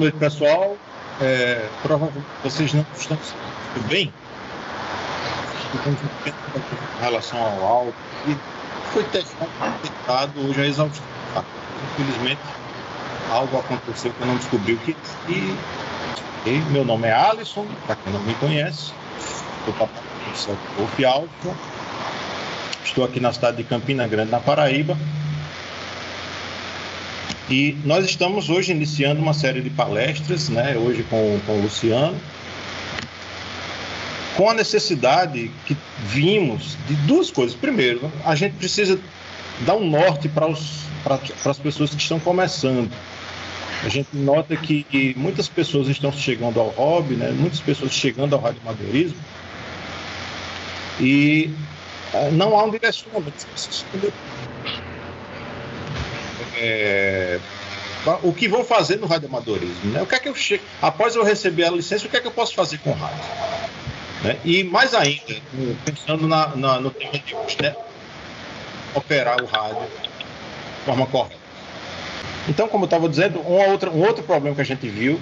noite, pessoal. Provavelmente vocês não estão muito bem. Em relação ao áudio, foi testado hoje a exaustão. Tá? Infelizmente, algo aconteceu que eu não descobri o que. E meu nome é Alisson, para quem não me conhece. Sou papai do Golf Alfa. Estou aqui na cidade de Campina Grande, na Paraíba. E nós estamos hoje iniciando uma série de palestras, né, hoje com o Luciano, com a necessidade que vimos de duas coisas. Primeiro, a gente precisa dar um norte para as pessoas que estão começando. A gente nota que muitas pessoas estão chegando ao hobby, né, muitas pessoas chegando ao radioamadorismo, e não há um direcionamento. O que vou fazer no radioamadorismo, né? O que é que eu após eu receber a licença, o que é que eu posso fazer com o rádio, né? E mais ainda, pensando no tema de hoje, né? Operar o rádio de forma correta. Então, como eu estava dizendo, um outro problema que a gente viu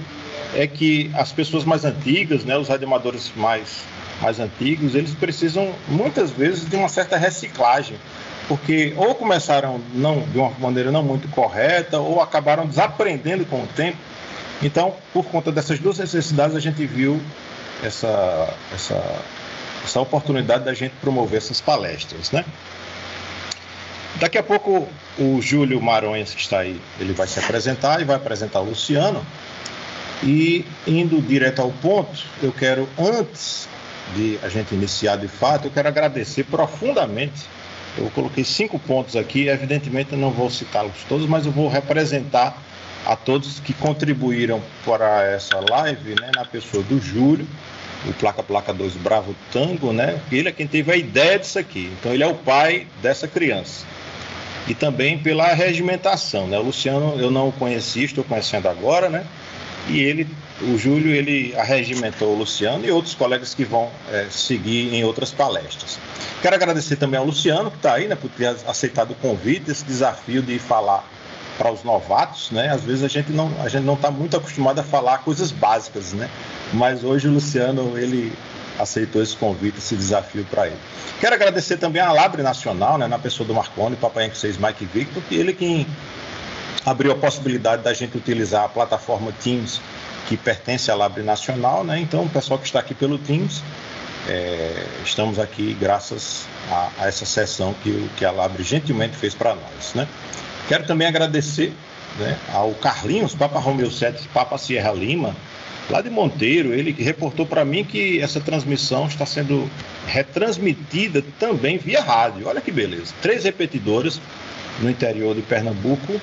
é que as pessoas mais antigas, né, os radioamadores mais antigos, eles precisam muitas vezes de uma certa reciclagem, porque ou começaram de uma maneira não muito correta, ou acabaram desaprendendo com o tempo. Então, por conta dessas duas necessidades, a gente viu essa oportunidade da gente promover essas palestras, né? Daqui a pouco o Júlio Maronhas, que está aí, ele vai se apresentar e vai apresentar o Luciano. E indo direto ao ponto, eu quero, antes de a gente iniciar de fato, eu quero agradecer profundamente. Eu coloquei 5 pontos aqui, evidentemente eu não vou citá-los todos, mas eu vou representar a todos que contribuíram para essa live, né, na pessoa do Júlio, o Placa 2 Bravo Tango, né? Ele é quem teve a ideia disso aqui, então ele é o pai dessa criança. E também pela regimentação, né? O Luciano eu não o conhecia, estou conhecendo agora, né? E o Júlio, ele arregimentou o Luciano e outros colegas que vão seguir em outras palestras. Quero agradecer também ao Luciano, que está aí, né, por ter aceitado o convite, esse desafio de falar para os novatos, né? Às vezes a gente não está muito acostumado a falar coisas básicas, né? Mas hoje o Luciano, ele aceitou esse convite, esse desafio para ele. Quero agradecer também à Labre Nacional, né, na pessoa do Marconi, Papai Yankee 6 Mike Victor, que ele quem abriu a possibilidade da gente utilizar a plataforma Teams, que pertence à Labre Nacional, né? Então, o pessoal que está aqui pelo Teams, estamos aqui graças a essa sessão que a Labre gentilmente fez para nós, né? Quero também agradecer, né, ao Carlinhos, Papa Romeu 7, Papa Sierra Lima, lá de Monteiro, ele que reportou para mim que essa transmissão está sendo retransmitida também via rádio. Olha que beleza. 3 repetidoras no interior de Pernambuco,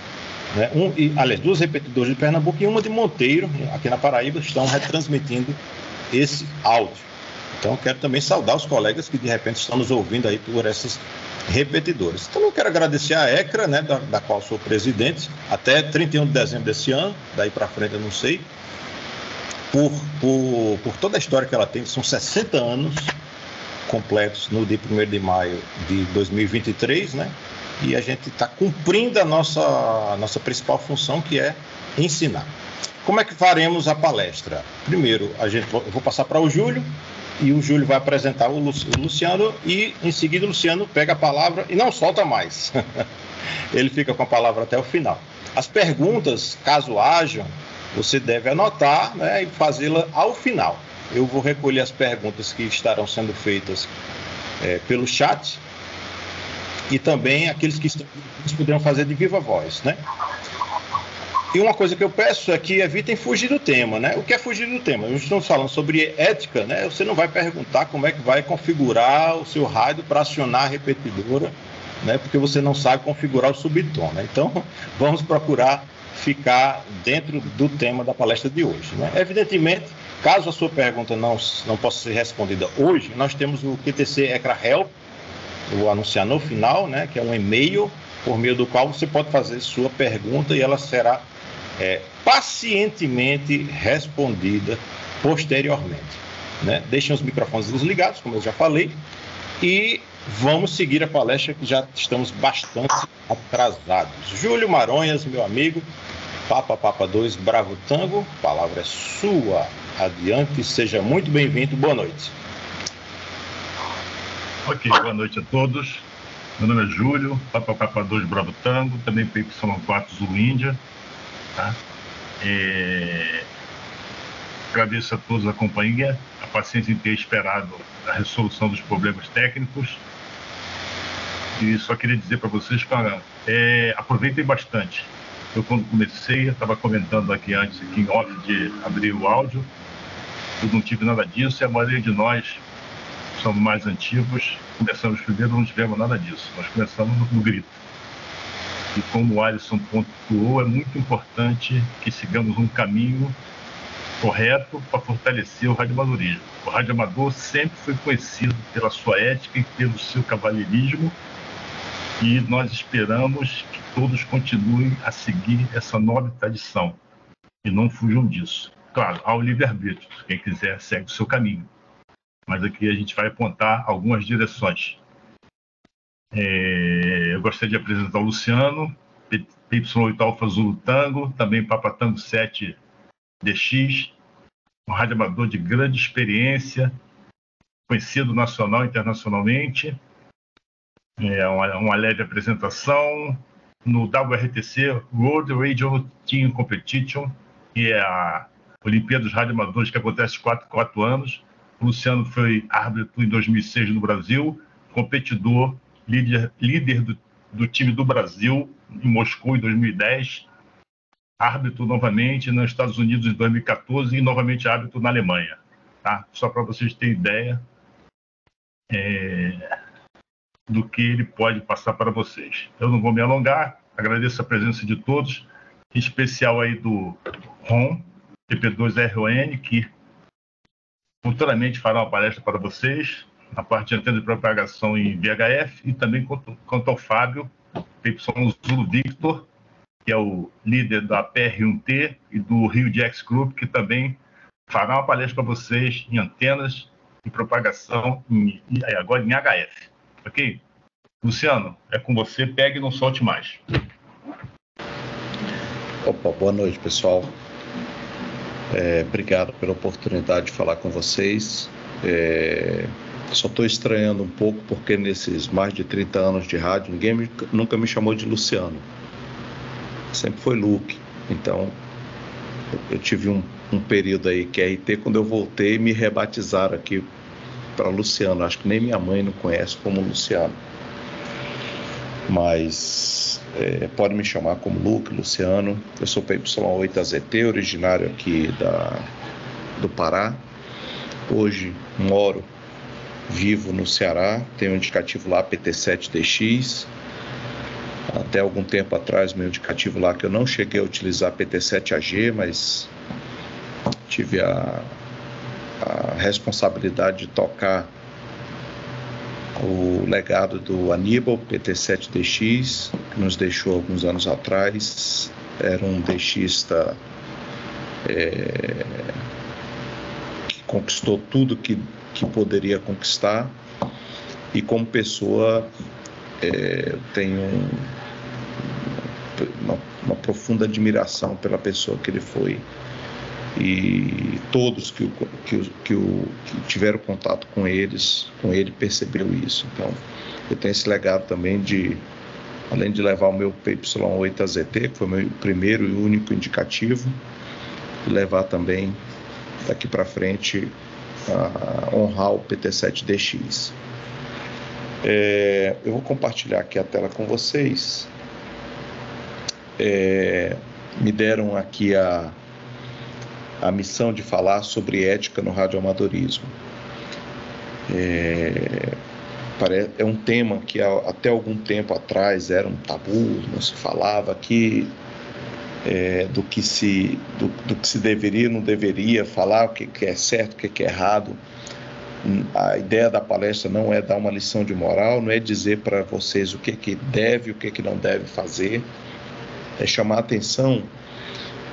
né? Aliás, 2 repetidoras de Pernambuco e uma de Monteiro, aqui na Paraíba, estão retransmitindo esse áudio. Então, quero também saudar os colegas que, de repente, estão nos ouvindo aí por essas repetidoras. Então, eu quero agradecer a ECRA, né, da qual sou presidente, até 31 de dezembro desse ano, daí para frente eu não sei, por toda a história que ela tem. São 60 anos completos no dia 1º de maio de 2023, né? E a gente está cumprindo a nossa principal função, que é ensinar. Como é que faremos a palestra? Primeiro, eu vou passar para o Júlio, e o Júlio vai apresentar o Luciano, e em seguida o Luciano pega a palavra e não solta mais. Ele fica com a palavra até o final. As perguntas, caso hajam, você deve anotar, né, e fazê-la ao final. Eu vou recolher as perguntas que estarão sendo feitas pelo chat, e também aqueles que poderão fazer de viva voz, né? E uma coisa que eu peço é que evitem fugir do tema, né? O que é fugir do tema? Nós estamos falando sobre ética, né? Você não vai perguntar como é que vai configurar o seu rádio para acionar a repetidora, né? Porque você não sabe configurar o subtom, né? Então, vamos procurar ficar dentro do tema da palestra de hoje, né? Evidentemente, caso a sua pergunta não possa ser respondida hoje, nós temos o QTC ECRA Help, vou anunciar no final, né? Que é um e-mail por meio do qual você pode fazer sua pergunta e ela será pacientemente respondida posteriormente, né? Deixem os microfones desligados, como eu já falei, e vamos seguir a palestra, que já estamos bastante atrasados. Júlio Maronhas, meu amigo, Papa 2, Bravo Tango, a palavra é sua. Adiante, seja muito bem-vindo, boa noite. Ok, boa noite a todos. Meu nome é Júlio, Papa 2, Bravo Tango, também PY4 Zulu Índia. Tá? Agradeço a todos a companhia, a paciência em ter esperado a resolução dos problemas técnicos. E só queria dizer para vocês, cara, aproveitem bastante. Eu, quando comecei, estava comentando aqui antes, aqui em off, de abrir o áudio. Eu não tive nada disso, e a maioria de nós somos mais antigos. Começamos primeiro, não tivemos nada disso. Nós começamos no grito. E como o Alisson pontuou, é muito importante que sigamos um caminho correto para fortalecer o radioamadorismo. O radioamador sempre foi conhecido pela sua ética e pelo seu cavalheirismo, e nós esperamos que todos continuem a seguir essa nobre tradição e não fujam disso. Claro, há o livre-arbítrio, quem quiser segue o seu caminho, mas aqui a gente vai apontar algumas direções. Eu gostaria de apresentar o Luciano, PY8 Alfa Zulu Tango, também Papa Tango 7 DX, um radioamador de grande experiência, conhecido nacional e internacionalmente. Uma leve apresentação no WRTC, World Radio Team Competition, que é a Olimpíada dos Radioamadores, que acontece 4 anos. O Luciano foi árbitro em 2006 no Brasil, competidor, líder do time do Brasil em Moscou em 2010, árbitro novamente nos Estados Unidos em 2014 e novamente árbitro na Alemanha. Tá? Só para vocês terem ideia do que ele pode passar para vocês. Eu não vou me alongar, agradeço a presença de todos, em especial aí do Ron, TP2RON, que futuramente fará uma palestra para vocês, na parte de antena de propagação em VHF, e também quanto ao Fábio, PY Zulu Victor, que é o líder da PR1T e do Rio Jax Group, que também fará uma palestra para vocês em antenas de propagação agora em HF. Ok? Luciano, é com você, pegue e não solte mais. Opa, boa noite, pessoal. Obrigado pela oportunidade de falar com vocês. Só estou estranhando um pouco porque nesses mais de 30 anos de rádio, ninguém nunca me chamou de Luciano. Sempre foi Luke. Então, eu tive um período aí que é RT, quando eu voltei, me rebatizaram aqui para Luciano. Acho que nem minha mãe não conhece como Luciano. Mas pode me chamar como Luke, Luciano. Eu sou PY8AZT, originário aqui do Pará. Hoje vivo no Ceará, tenho um indicativo lá PT7DX. Até algum tempo atrás, meu indicativo lá, que eu não cheguei a utilizar PT7AG, mas tive a responsabilidade de tocar o legado do Aníbal, PT7DX, que nos deixou alguns anos atrás. Era um DXista que conquistou tudo que poderia conquistar, e como pessoa tenho uma profunda admiração pela pessoa que ele foi, e todos que tiveram contato com ele percebeu isso. Então eu tenho esse legado também além de levar o meu PY8AZT, que foi o meu primeiro e único indicativo, levar também daqui para frente a honrar o PT7DX. Eu vou compartilhar aqui a tela com vocês. Me deram aqui a missão de falar sobre ética no radioamadorismo. É um tema que até algum tempo atrás era um tabu, não se falava aqui do que se deveria ou não deveria falar, o que é certo, o que é errado. A ideia da palestra não é dar uma lição de moral, não é dizer para vocês o que deve e o que não deve fazer, é chamar a atenção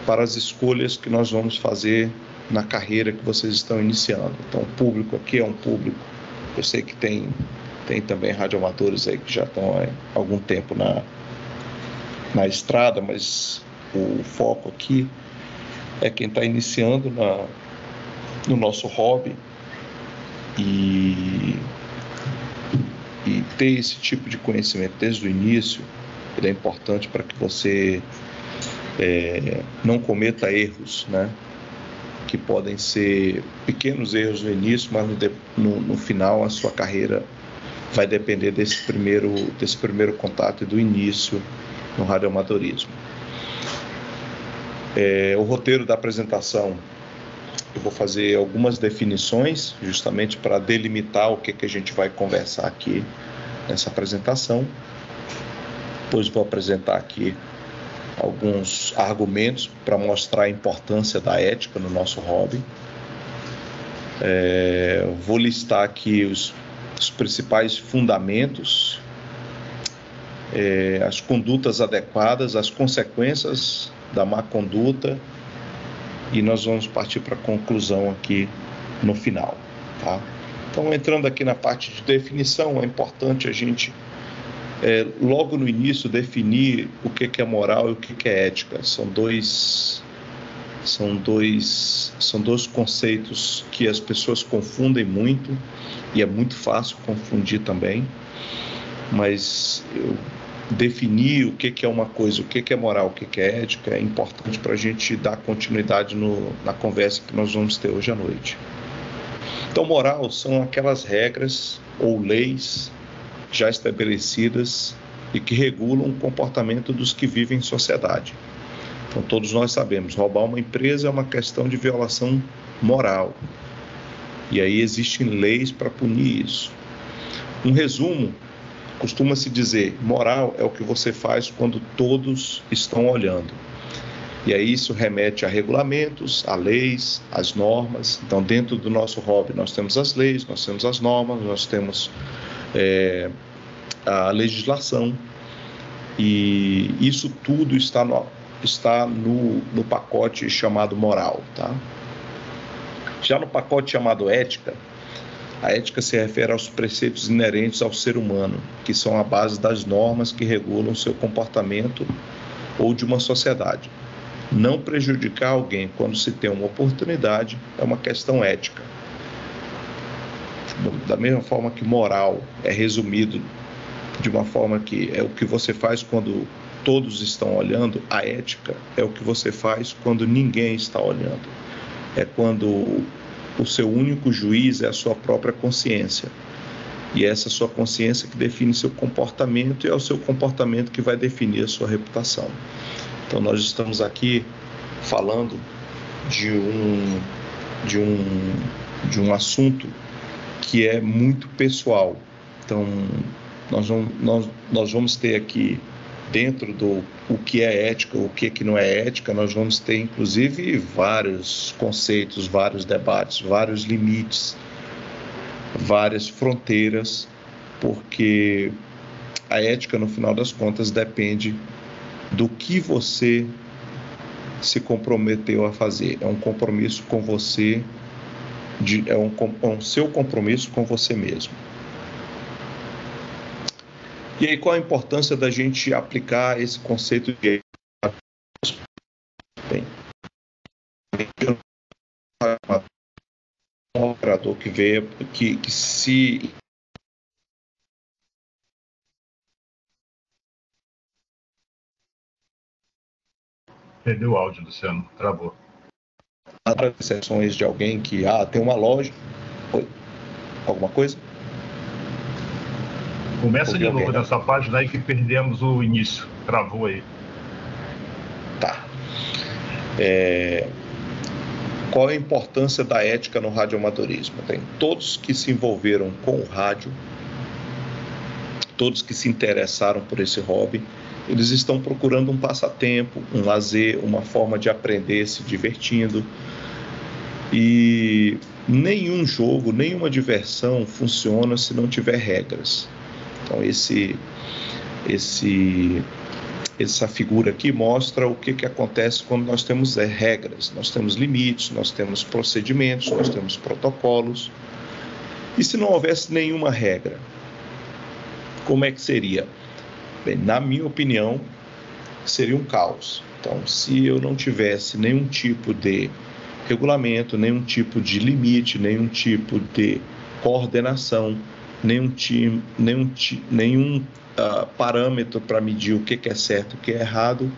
para as escolhas que nós vamos fazer na carreira que vocês estão iniciando. Então, o público aqui é um público, eu sei que tem também radioamadores aí que já estão há algum tempo na estrada, mas o foco aqui é quem está iniciando no nosso hobby e ter esse tipo de conhecimento desde o início, ele é importante para que você não cometa erros, né? Que podem ser pequenos erros no início, mas no final a sua carreira vai depender desse primeiro contato e do início no radioamadorismo. O roteiro da apresentação, eu vou fazer algumas definições justamente para delimitar o que a gente vai conversar aqui nessa apresentação. Depois vou apresentar aqui alguns argumentos para mostrar a importância da ética no nosso hobby. Vou listar aqui os principais fundamentos, as condutas adequadas, as consequências da má conduta, e nós vamos partir para a conclusão aqui no final, tá? Então, entrando aqui na parte de definição, é importante a gente logo no início definir o que é moral e o que é ética. São dois conceitos que as pessoas confundem muito, e é muito fácil confundir também, mas definir o que é uma coisa, o que é moral, o que é ética, é importante para a gente dar continuidade na conversa que nós vamos ter hoje à noite. Então, moral são aquelas regras ou leis já estabelecidas e que regulam o comportamento dos que vivem em sociedade. Então, todos nós sabemos, roubar uma empresa é uma questão de violação moral. E aí existem leis para punir isso. Um resumo, costuma-se dizer, moral é o que você faz quando todos estão olhando. E aí isso remete a regulamentos, a leis, as normas. Então, dentro do nosso hobby, nós temos as leis, nós temos as normas, nós temos a legislação, e isso tudo está no pacote chamado moral, tá? Já no pacote chamado ética, a ética se refere aos preceitos inerentes ao ser humano, que são a base das normas que regulam seu comportamento ou de uma sociedade. Não prejudicar alguém quando se tem uma oportunidade é uma questão ética. Da mesma forma que moral é resumido de uma forma que é o que você faz quando todos estão olhando, a ética é o que você faz quando ninguém está olhando. É quando o seu único juiz é a sua própria consciência. E é essa sua consciência que define seu comportamento, e é o seu comportamento que vai definir a sua reputação. Então, nós estamos aqui falando de um assunto que é muito pessoal. Então, nós vamos ter aqui, dentro do o que é ética, o que não é ética, nós vamos ter, inclusive, vários conceitos, vários debates, vários limites, várias fronteiras, porque a ética, no final das contas, depende do que você se comprometeu a fazer. É um compromisso com você, é um seu compromisso com você mesmo. E aí, qual a importância da gente aplicar esse conceito de um operador que veio, que se perdeu o áudio, Luciano, travou. Sessões de alguém que tem uma loja. Oi? Alguma coisa? Começa de novo nessa página aí que perdemos o início. Travou aí. Tá. Qual a importância da ética no radioamadorismo? Tem todos que se envolveram com o rádio, todos que se interessaram por esse hobby, eles estão procurando um passatempo, um lazer, uma forma de aprender se divertindo. E nenhum jogo, nenhuma diversão funciona se não tiver regras. Então, essa figura aqui mostra o que acontece quando nós temos regras, nós temos limites, nós temos procedimentos, nós temos protocolos. E se não houvesse nenhuma regra, como é que seria? Bem, na minha opinião, seria um caos. Então, se eu não tivesse nenhum tipo de regulamento, nenhum tipo de limite, nenhum tipo de coordenação, nenhum parâmetro para medir o que é certo e o que é errado,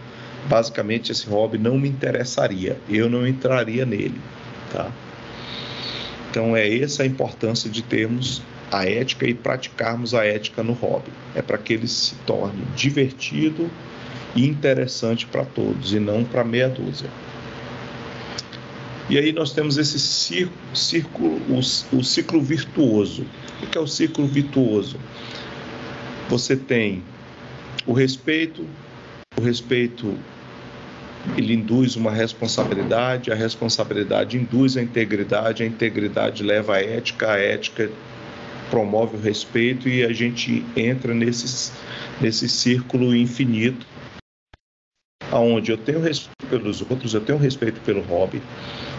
basicamente esse hobby não me interessaria, eu não entraria nele, tá? Então é essa a importância de termos a ética e praticarmos a ética no hobby. É para que ele se torne divertido e interessante para todos e não para meia dúzia. E aí nós temos esse o ciclo virtuoso. O que é o ciclo virtuoso? Você tem o respeito ele induz uma responsabilidade, a responsabilidade induz a integridade leva a ética promove o respeito e a gente entra nesse círculo infinito, onde eu tenho respeito pelos outros, eu tenho respeito pelo hobby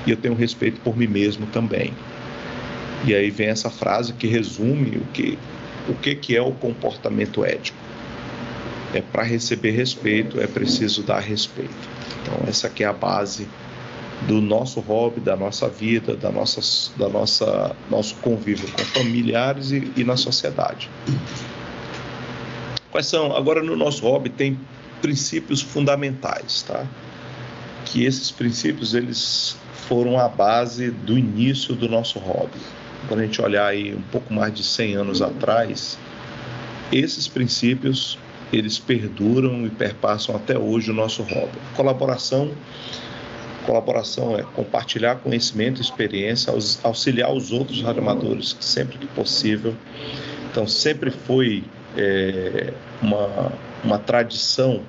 e eu tenho respeito por mim mesmo também. E aí vem essa frase que resume o que é o comportamento ético. É para receber respeito, é preciso dar respeito. Então essa aqui é a base do nosso hobby, da nossa vida, nosso convívio com familiares e na sociedade. Quais são? Agora no nosso hobby tem princípios fundamentais, tá? Que esses princípios eles foram a base do início do nosso hobby. Quando a gente olhar aí um pouco mais de 100 anos atrás, esses princípios eles perduram e perpassam até hoje o nosso hobby. Colaboração é compartilhar conhecimento e experiência, auxiliar os outros radioamadores sempre que possível. Então sempre foi uma tradição.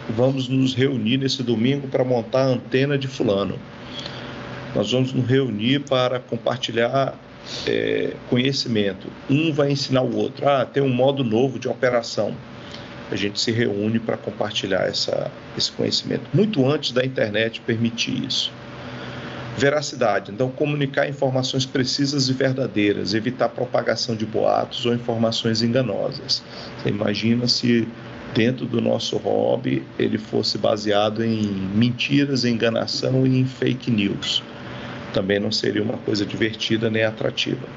Vamos nos reunir nesse domingo para montar a antena de fulano. Nós vamos nos reunir para compartilhar conhecimento. Um vai ensinar o outro. Tem um modo novo de operação. A gente se reúne para compartilhar esse conhecimento. Muito antes da internet permitir isso. Veracidade. Então, comunicar informações precisas e verdadeiras. Evitar propagação de boatos ou informações enganosas. Você imagina se dentro do nosso hobby ele fosse baseado em mentiras, enganação e em fake news. Também não seria uma coisa divertida nem atrativa.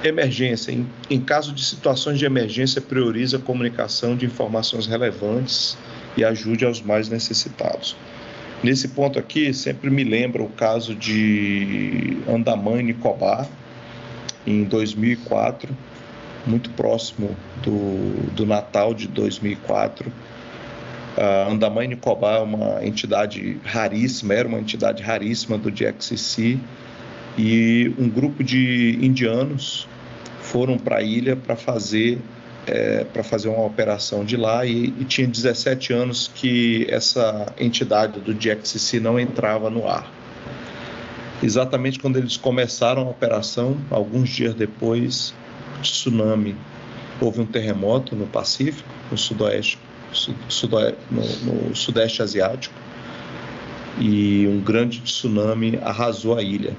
Emergência. Em caso de situações de emergência, priorize a comunicação de informações relevantes e ajude aos mais necessitados. Nesse ponto aqui, sempre me lembra o caso de Andaman e Nicobar, em 2004, muito próximo do Natal de 2004. Andaman e Nicobar é uma entidade raríssima, era uma entidade raríssima do DXCC, e um grupo de indianos foram para a ilha para fazer uma operação de lá e tinha 17 anos que essa entidade do DXCC não entrava no ar. Exatamente quando eles começaram a operação, alguns dias depois, tsunami, houve um terremoto no Pacífico, no Sudeste Asiático, e um grande tsunami arrasou a ilha.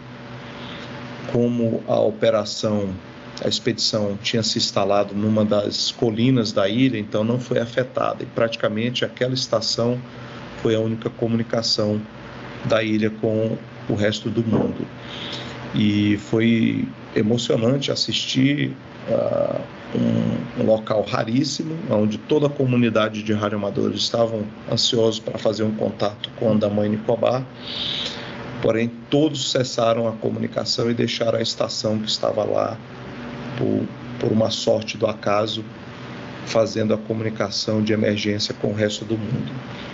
Como a expedição tinha se instalado numa das colinas da ilha, então não foi afetada, e praticamente aquela estação foi a única comunicação da ilha com o resto do mundo. E foi emocionante assistir um local raríssimo, onde toda a comunidade de radioamadores estavam ansiosos para fazer um contato com Andaman e Nicobar, porém todos cessaram a comunicação e deixaram a estação que estava lá por uma sorte do acaso, fazendo a comunicação de emergência com o resto do mundo.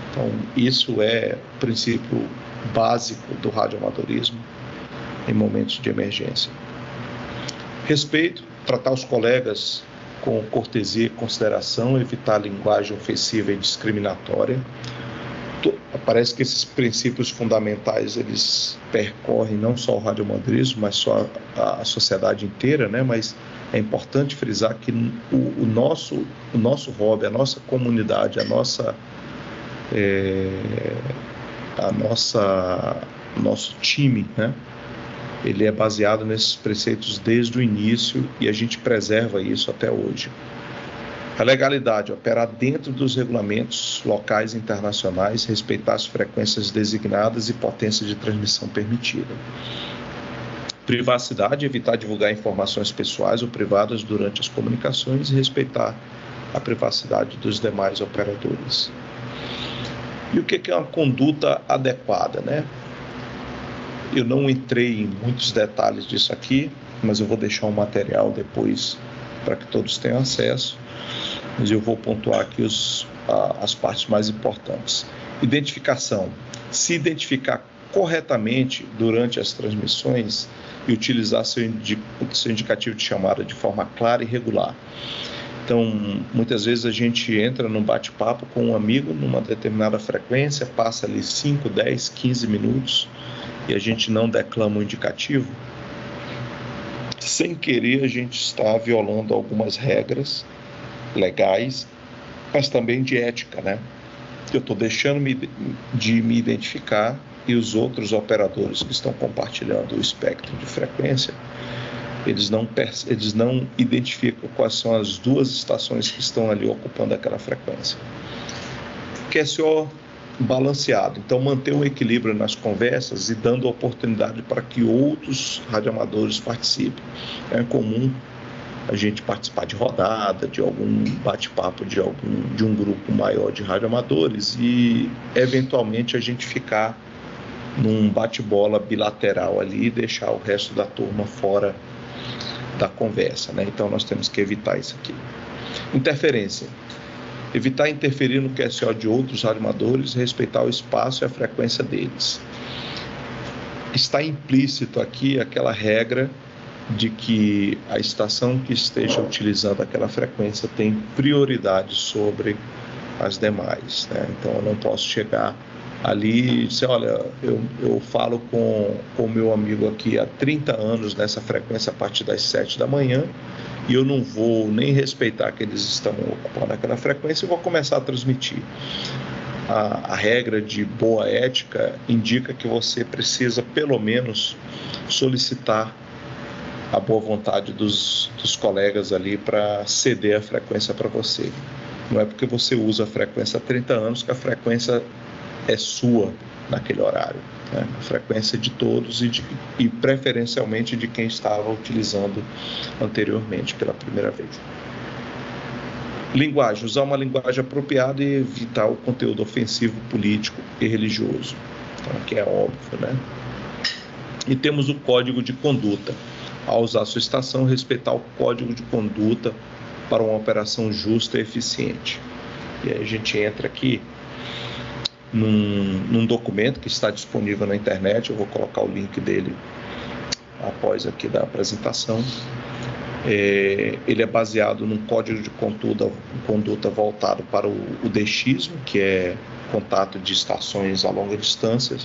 Então, isso é o princípio básico do radioamadorismo em momentos de emergência. Respeito, tratar os colegas com cortesia e consideração, evitar linguagem ofensiva e discriminatória. Parece que esses princípios fundamentais eles percorrem não só o radioamadorismo, mas só a sociedade inteira, né? Mas é importante frisar que o nosso hobby, a nossa comunidade, nosso time, né? Ele é baseado nesses preceitos desde o início e a gente preserva isso até hoje. A legalidade, operar dentro dos regulamentos locais e internacionais, respeitar as frequências designadas e potência de transmissão permitida. Privacidade, evitar divulgar informações pessoais ou privadas durante as comunicações e respeitar a privacidade dos demais operadores. E o que é uma conduta adequada, né? Eu não entrei em muitos detalhes disso aqui, mas eu vou deixar um material depois para que todos tenham acesso. Mas eu vou pontuar aqui as partes mais importantes. Identificação. Se identificar corretamente durante as transmissões e utilizar seu indicativo de chamada de forma clara e regular. Então, muitas vezes a gente entra num bate-papo com um amigo numa determinada frequência, passa ali 5, 10, 15 minutos e a gente não declama o indicativo. Sem querer, a gente está violando algumas regras legais, mas também de ética, né? Eu estou deixando de me identificar e os outros operadores que estão compartilhando o espectro de frequência, eles não identificam quais são as duas estações que estão ali ocupando aquela frequência. QSO balanceado, então manter um equilíbrio nas conversas e dando oportunidade para que outros radioamadores participem. É comum a gente participar de rodada, de algum bate-papo de um grupo maior de radioamadores e eventualmente a gente ficar num bate-bola bilateral ali e deixar o resto da turma fora da conversa, né? Então nós temos que evitar isso aqui. Interferência. Evitar interferir no QSO de outros radioamadores, respeitar o espaço e a frequência deles. Está implícito aqui aquela regra de que a estação que esteja utilizando aquela frequência tem prioridade sobre as demais, né? Então eu não posso chegar ali e dizer, olha, eu falo com o meu amigo aqui há 30 anos nessa frequência a partir das 7 da manhã e eu não vou nem respeitar que eles estão ocupando aquela frequência e vou começar a transmitir. A regra de boa ética indica que você precisa pelo menos solicitar a boa vontade dos colegas ali para ceder a frequência para você. Não é porque você usa a frequência há 30 anos que a frequência é sua naquele horário, né? A frequência de todos e preferencialmente de quem estava utilizando anteriormente pela primeira vez. Linguagem, usar uma linguagem apropriada e evitar o conteúdo ofensivo, político e religioso. Então aqui é óbvio, né? E temos o código de conduta. Ao usar a sua estação, respeitar o código de conduta para uma operação justa e eficiente. E aí a gente entra aqui num documento que está disponível na internet, eu vou colocar o link dele após aqui da apresentação. Ele é baseado num código de conduta voltado para o DXismo, que é contato de estações a longa distância,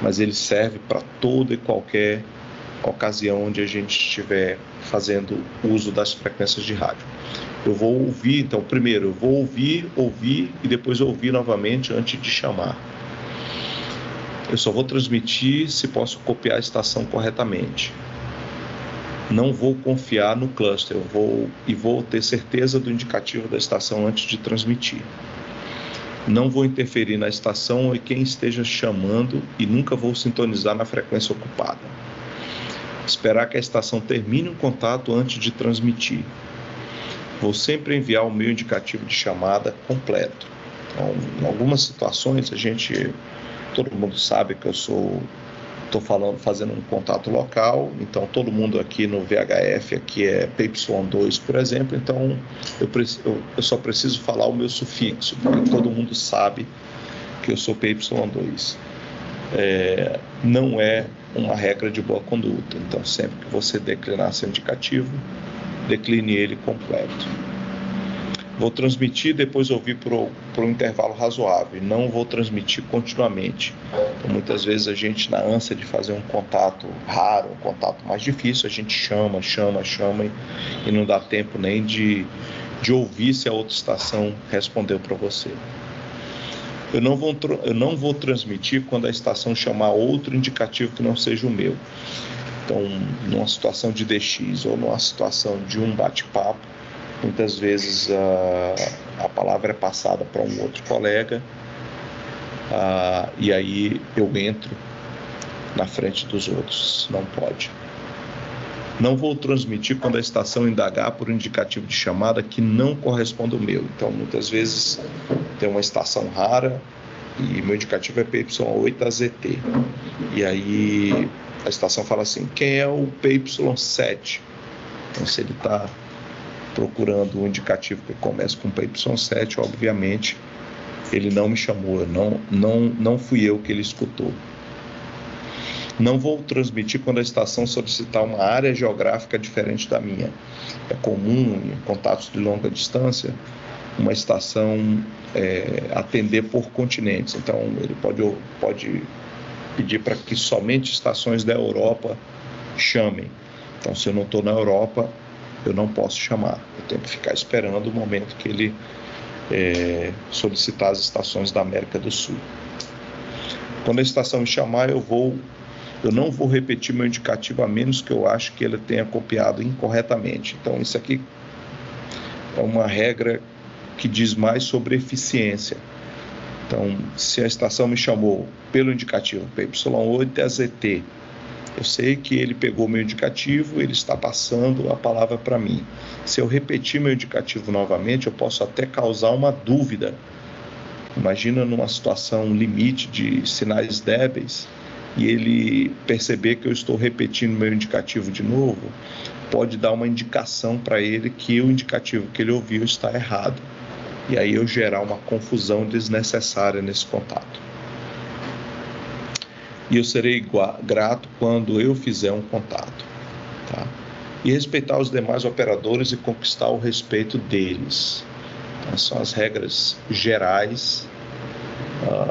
mas ele serve para toda e qualquer ocasião onde a gente estiver fazendo uso das frequências de rádio. Eu vou ouvir, então, primeiro eu vou ouvir e depois ouvir novamente antes de chamar. Eu só vou transmitir se posso copiar a estação corretamente. Não vou confiar no cluster, vou ter certeza do indicativo da estação antes de transmitir. Não vou interferir na estação ou quem esteja chamando e nunca vou sintonizar na frequência ocupada. Esperar que a estação termine o contato antes de transmitir. Vou sempre enviar o meu indicativo de chamada completo. Então, em algumas situações, todo mundo sabe que eu estou fazendo um contato local, então todo mundo aqui no VHF aqui é PY2, por exemplo, então eu só preciso falar o meu sufixo, porque todo mundo sabe que eu sou PY2. Não é uma regra de boa conduta, então sempre que você declinar seu indicativo, decline ele completo. Vou transmitir, depois ouvir por um intervalo razoável, não vou transmitir continuamente. Então, muitas vezes a gente, na ânsia de fazer um contato raro, um contato mais difícil, a gente chama e não dá tempo nem de ouvir se a outra estação respondeu para você. Eu não vou transmitir quando a estação chamar outro indicativo que não seja o meu. Então, numa situação de DX ou numa situação de um bate-papo, Muitas vezes a palavra é passada para um outro colega, e aí eu entro na frente dos outros. Não pode. Não vou transmitir quando a estação indagar por um indicativo de chamada que não corresponde ao meu. Então, muitas vezes tem uma estação rara e meu indicativo é PY8AZT. E aí a estação fala assim, quem é o PY7? Então, se ele está procurando um indicativo que começa com PY7, obviamente ele não me chamou, não fui eu que ele escutou. Não vou transmitir quando a estação solicitar uma área geográfica diferente da minha. É comum, em contatos de longa distância, uma estação atender por continentes. Então, ele pode pedir para que somente estações da Europa chamem. Então, se eu não estou na Europa, eu não posso chamar. Eu tenho que ficar esperando o momento que ele solicitar as estações da América do Sul. Quando a estação me chamar, eu não vou repetir meu indicativo, a menos que eu ache que ele tenha copiado incorretamente. Então, isso aqui é uma regra que diz mais sobre eficiência. Então, se a estação me chamou pelo indicativo PY8AZT, eu sei que ele pegou meu indicativo, ele está passando a palavra para mim. Se eu repetir meu indicativo novamente, eu posso até causar uma dúvida. Imagina numa situação limite de sinais débeis, e ele perceber que eu estou repetindo meu indicativo de novo, pode dar uma indicação para ele que o indicativo que ele ouviu está errado. E aí eu gerar uma confusão desnecessária nesse contato. E eu serei grato quando eu fizer um contato. Tá? E respeitar os demais operadores e conquistar o respeito deles. Então, são as regras gerais.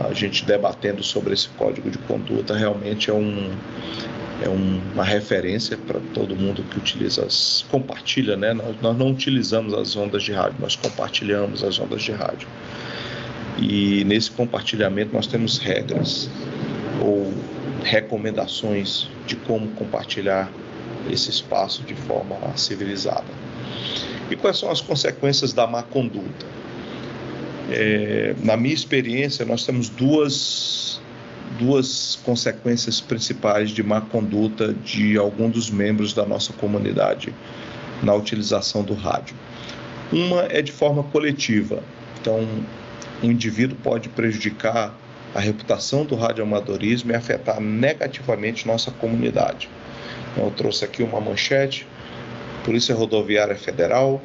A gente debatendo sobre esse código de conduta realmente é uma referência para todo mundo que utiliza, compartilha, né? Nós não utilizamos as ondas de rádio, nós compartilhamos as ondas de rádio. E nesse compartilhamento nós temos regras ou recomendações de como compartilhar esse espaço de forma civilizada. E quais são as consequências da má conduta? Na minha experiência, nós temos duas consequências principais de má conduta de algum dos membros da nossa comunidade na utilização do rádio. Uma é de forma coletiva. Então, um indivíduo pode prejudicar a reputação do radioamadorismo e afetar negativamente nossa comunidade. Então, eu trouxe aqui uma manchete: Polícia Rodoviária Federal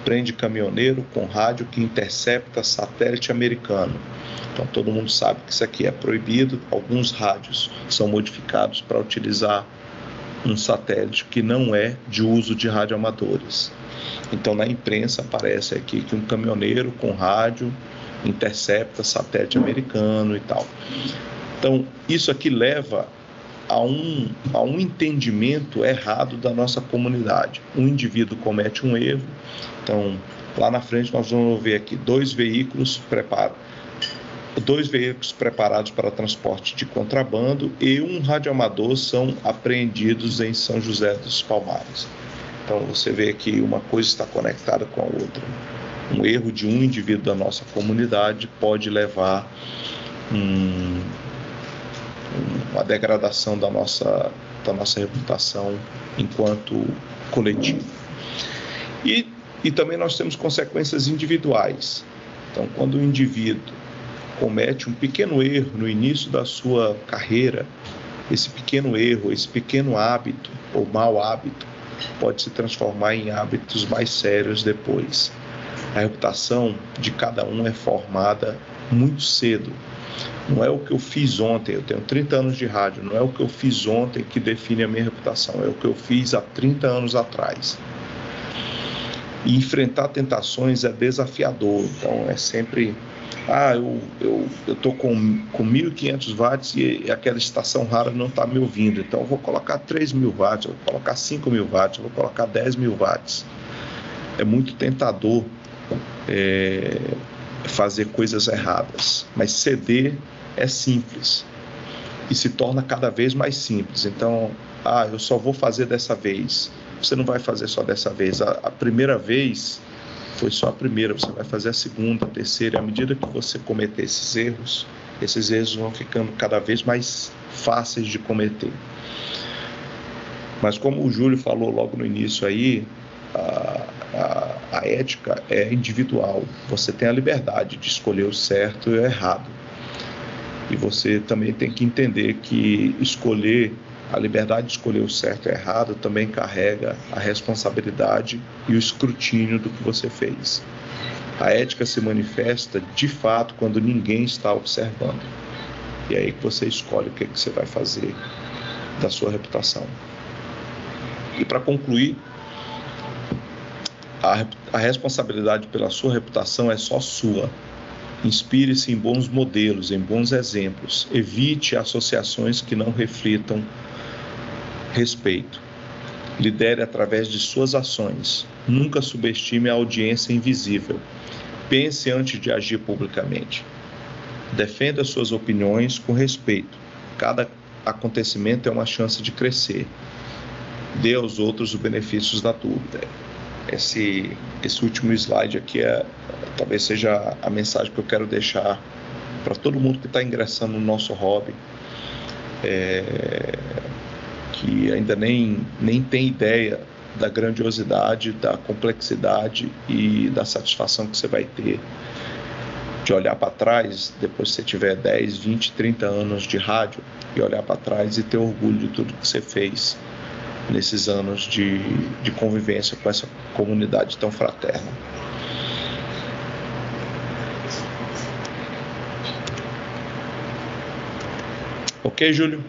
prende caminhoneiro com rádio que intercepta satélite americano. Então, todo mundo sabe que isso aqui é proibido. Alguns rádios são modificados para utilizar um satélite que não é de uso de radioamadores. Então, na imprensa aparece aqui que um caminhoneiro com rádio intercepta satélite americano e tal. Então, isso aqui leva a um entendimento errado da nossa comunidade. Um indivíduo comete um erro. Então, lá na frente nós vamos ver aqui dois veículos preparados para transporte de contrabando e um radioamador são apreendidos em São José dos Palmares. Então, você vê que uma coisa está conectada com a outra. Um erro de um indivíduo da nossa comunidade pode levar uma degradação da nossa reputação enquanto coletivo. E também nós temos consequências individuais. Então, quando o indivíduo comete um pequeno erro no início da sua carreira, esse pequeno erro, esse pequeno hábito ou mau hábito pode se transformar em hábitos mais sérios depois. A reputação de cada um é formada muito cedo. Não é o que eu fiz ontem, eu tenho 30 anos de rádio, não é o que eu fiz ontem que define a minha reputação, é o que eu fiz há 30 anos atrás. E enfrentar tentações é desafiador, então é sempre, eu estou com 1.500 watts e aquela estação rara não está me ouvindo, então eu vou colocar 3.000 watts, eu vou colocar 5.000 watts, eu vou colocar 10.000 watts. É muito tentador fazer coisas erradas, mas ceder é simples e se torna cada vez mais simples. Então, eu só vou fazer dessa vez. Você não vai fazer só dessa vez. A primeira vez foi só a primeira, você vai fazer a segunda, a terceira, e à medida que você cometer esses erros vão ficando cada vez mais fáceis de cometer. Mas como o Júlio falou logo no início aí, a ética é individual. Você tem a liberdade de escolher o certo e o errado. E você também tem que entender que a liberdade de escolher o certo e o errado também carrega a responsabilidade e o escrutínio do que você fez. A ética se manifesta de fato quando ninguém está observando. E é aí que você escolhe o que você vai fazer da sua reputação. E para concluir, a responsabilidade pela sua reputação é só sua. Inspire-se em bons modelos, em bons exemplos. Evite associações que não reflitam respeito. Lidere através de suas ações. Nunca subestime a audiência invisível. Pense antes de agir publicamente. Defenda suas opiniões com respeito. Cada acontecimento é uma chance de crescer. Dê aos outros os benefícios da dúvida. Esse último slide aqui talvez seja a mensagem que eu quero deixar para todo mundo que está ingressando no nosso hobby, que ainda nem tem ideia da grandiosidade, da complexidade e da satisfação que você vai ter de olhar para trás, depois que você tiver 10, 20, 30 anos de rádio, e olhar para trás e ter orgulho de tudo que você fez nesses anos de convivência com essa comunidade tão fraterna. Ok, Júlio?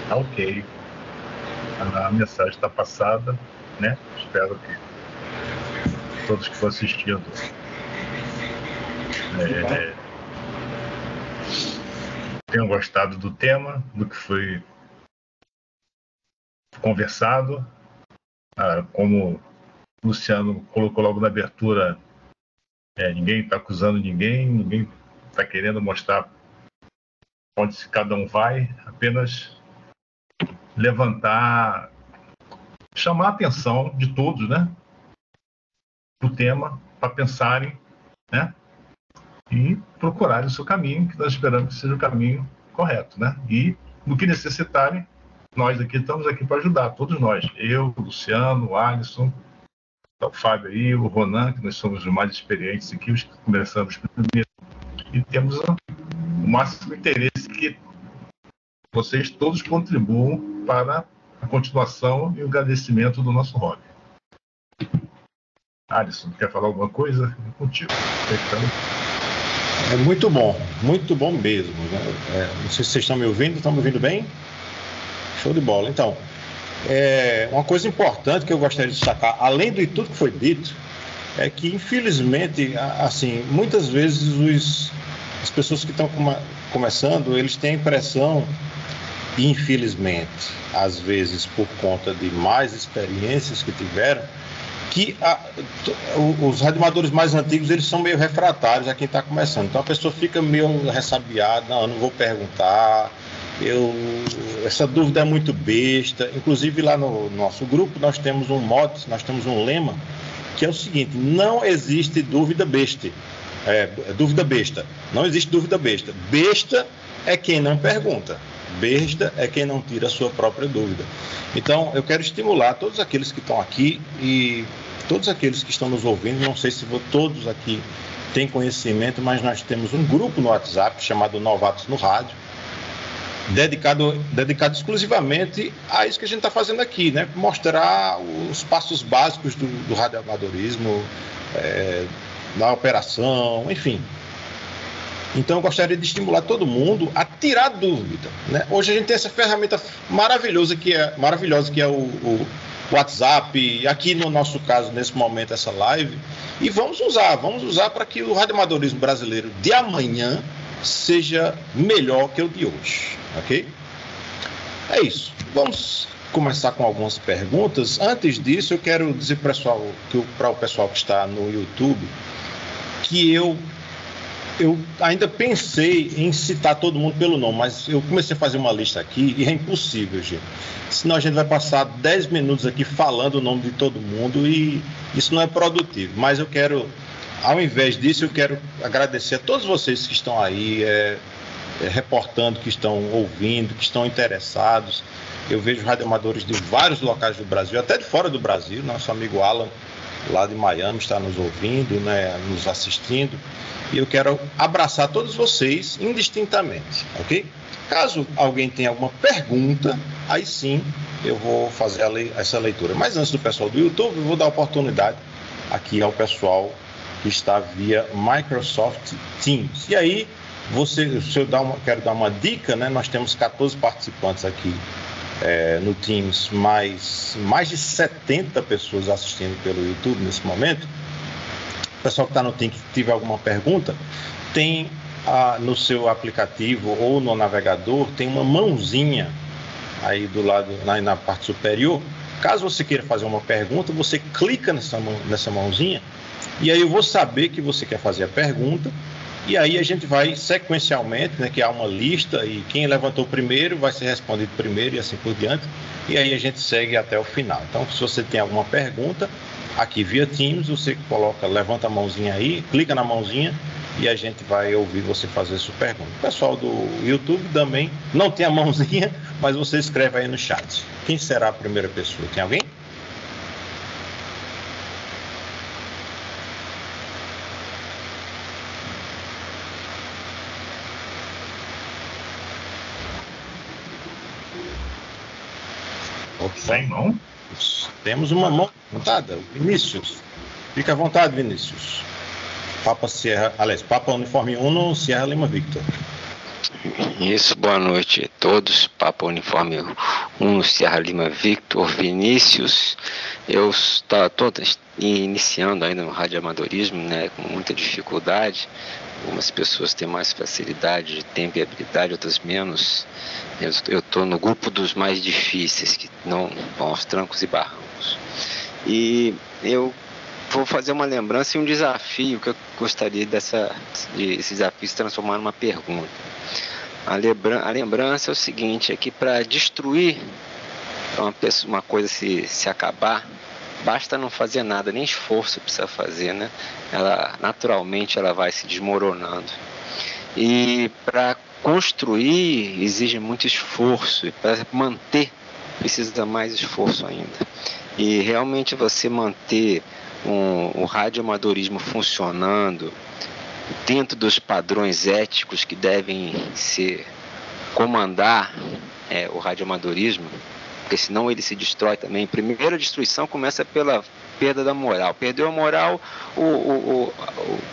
Ok. A mensagem está passada, né? Espero que todos que estão assistindo tenham gostado do tema, do que foi conversado. Como o Luciano colocou logo na abertura, ninguém está acusando ninguém está querendo mostrar onde cada um vai, apenas levantar, chamar a atenção de todos, né, do tema, para pensarem, né, e procurarem o seu caminho, que nós esperamos que seja o caminho correto, né? E no que necessitarem, nós aqui estamos aqui para ajudar, todos nós. Eu, o Luciano, o Alisson, o Fábio aí, o Ronan, que nós somos os mais experientes aqui, os que começamos primeiro. E temos o máximo interesse que vocês todos contribuam para a continuação e o agradecimento do nosso hobby. Alisson, quer falar alguma coisa? É contigo. É muito bom mesmo. Né? Não sei se vocês estão me ouvindo bem? Show de bola. Então, uma coisa importante que eu gostaria de destacar, além de tudo que foi dito, é que, infelizmente, assim, muitas vezes as pessoas que estão começando, eles têm a impressão, infelizmente, às vezes por conta de mais experiências que tiveram, que os radioamadores mais antigos, eles são meio refratários a quem está começando. Então a pessoa fica meio ressabiada, não vou perguntar, essa dúvida é muito besta. Inclusive lá no nosso grupo nós temos um mote, nós temos um lema, que é o seguinte: não existe dúvida besta. Dúvida besta. Não existe dúvida besta. Besta é quem não pergunta. Besta é quem não tira a sua própria dúvida. Então, eu quero estimular todos aqueles que estão aqui e todos aqueles que estão nos ouvindo. Não sei se todos aqui têm conhecimento, mas nós temos um grupo no WhatsApp chamado Novatos no Rádio, dedicado exclusivamente a isso que a gente está fazendo aqui, né? Mostrar os passos básicos do radioamadorismo, da operação, enfim. Então eu gostaria de estimular todo mundo a tirar dúvida, né? Hoje a gente tem essa ferramenta maravilhosa que é o WhatsApp, aqui no nosso caso, nesse momento, essa live, e vamos usar para que o radioamadorismo brasileiro de amanhã seja melhor que o de hoje, ok? É isso. Vamos começar com algumas perguntas. Antes disso, eu quero dizer para o pessoal que está no YouTube que eu eu ainda pensei em citar todo mundo pelo nome, mas eu comecei a fazer uma lista aqui e é impossível, gente. Senão a gente vai passar 10 minutos aqui falando o nome de todo mundo e isso não é produtivo. Mas eu quero, ao invés disso, eu quero agradecer a todos vocês que estão aí reportando, que estão ouvindo, que estão interessados. Eu vejo radioamadores de vários locais do Brasil, até de fora do Brasil. Nosso amigo Alan, lá de Miami, está nos ouvindo, né, nos assistindo. E eu quero abraçar todos vocês indistintamente, ok? Caso alguém tenha alguma pergunta, aí sim eu vou fazer essa leitura. Mas antes do pessoal do YouTube, eu vou dar oportunidade aqui ao pessoal que está via Microsoft Teams. E aí, quero dar uma dica, né? Nós temos 14 participantes aqui no Teams, mais de 70 pessoas assistindo pelo YouTube nesse momento. O pessoal que está no Teams, que tiver alguma pergunta, tem no seu aplicativo ou no navegador, tem uma mãozinha aí do lado, na parte superior. Caso você queira fazer uma pergunta, você clica nessa mãozinha e aí eu vou saber que você quer fazer a pergunta. E aí a gente vai sequencialmente, né, que há uma lista e quem levantou primeiro vai ser respondido primeiro e assim por diante. E aí a gente segue até o final. Então, se você tem alguma pergunta, aqui via Teams, você levanta a mãozinha aí, clica na mãozinha e a gente vai ouvir você fazer sua pergunta. O pessoal do YouTube também não tem a mãozinha, mas você escreve aí no chat. Quem será a primeira pessoa? Tem alguém? Sem mão? Temos uma mão levantada, Vinícius. Fica à vontade, Vinícius. Papa Uniforme 1, Sierra Lima Victor. Isso, boa noite a todos. Papa Uniforme 1, Sierra Lima Victor, Vinícius. Eu estou iniciando ainda no radioamadorismo, né, com muita dificuldade. Algumas pessoas têm mais facilidade de tempo e habilidade, outras menos. Eu estou no grupo dos mais difíceis, que não vão aos trancos e barrancos. E eu vou fazer uma lembrança e um desafio que eu gostaria esse desafio se transformar numa pergunta. A lembrança é o seguinte, é que para destruir uma coisa se acabar, basta não fazer nada, nem esforço precisa fazer, né? Naturalmente ela vai se desmoronando. E para construir exige muito esforço, e para manter precisa mais esforço ainda. E realmente você manter o radioamadorismo funcionando dentro dos padrões éticos que devem comandar o radioamadorismo, porque senão ele se destrói também. Primeiro, a destruição começa pela perda da moral. Perdeu a moral,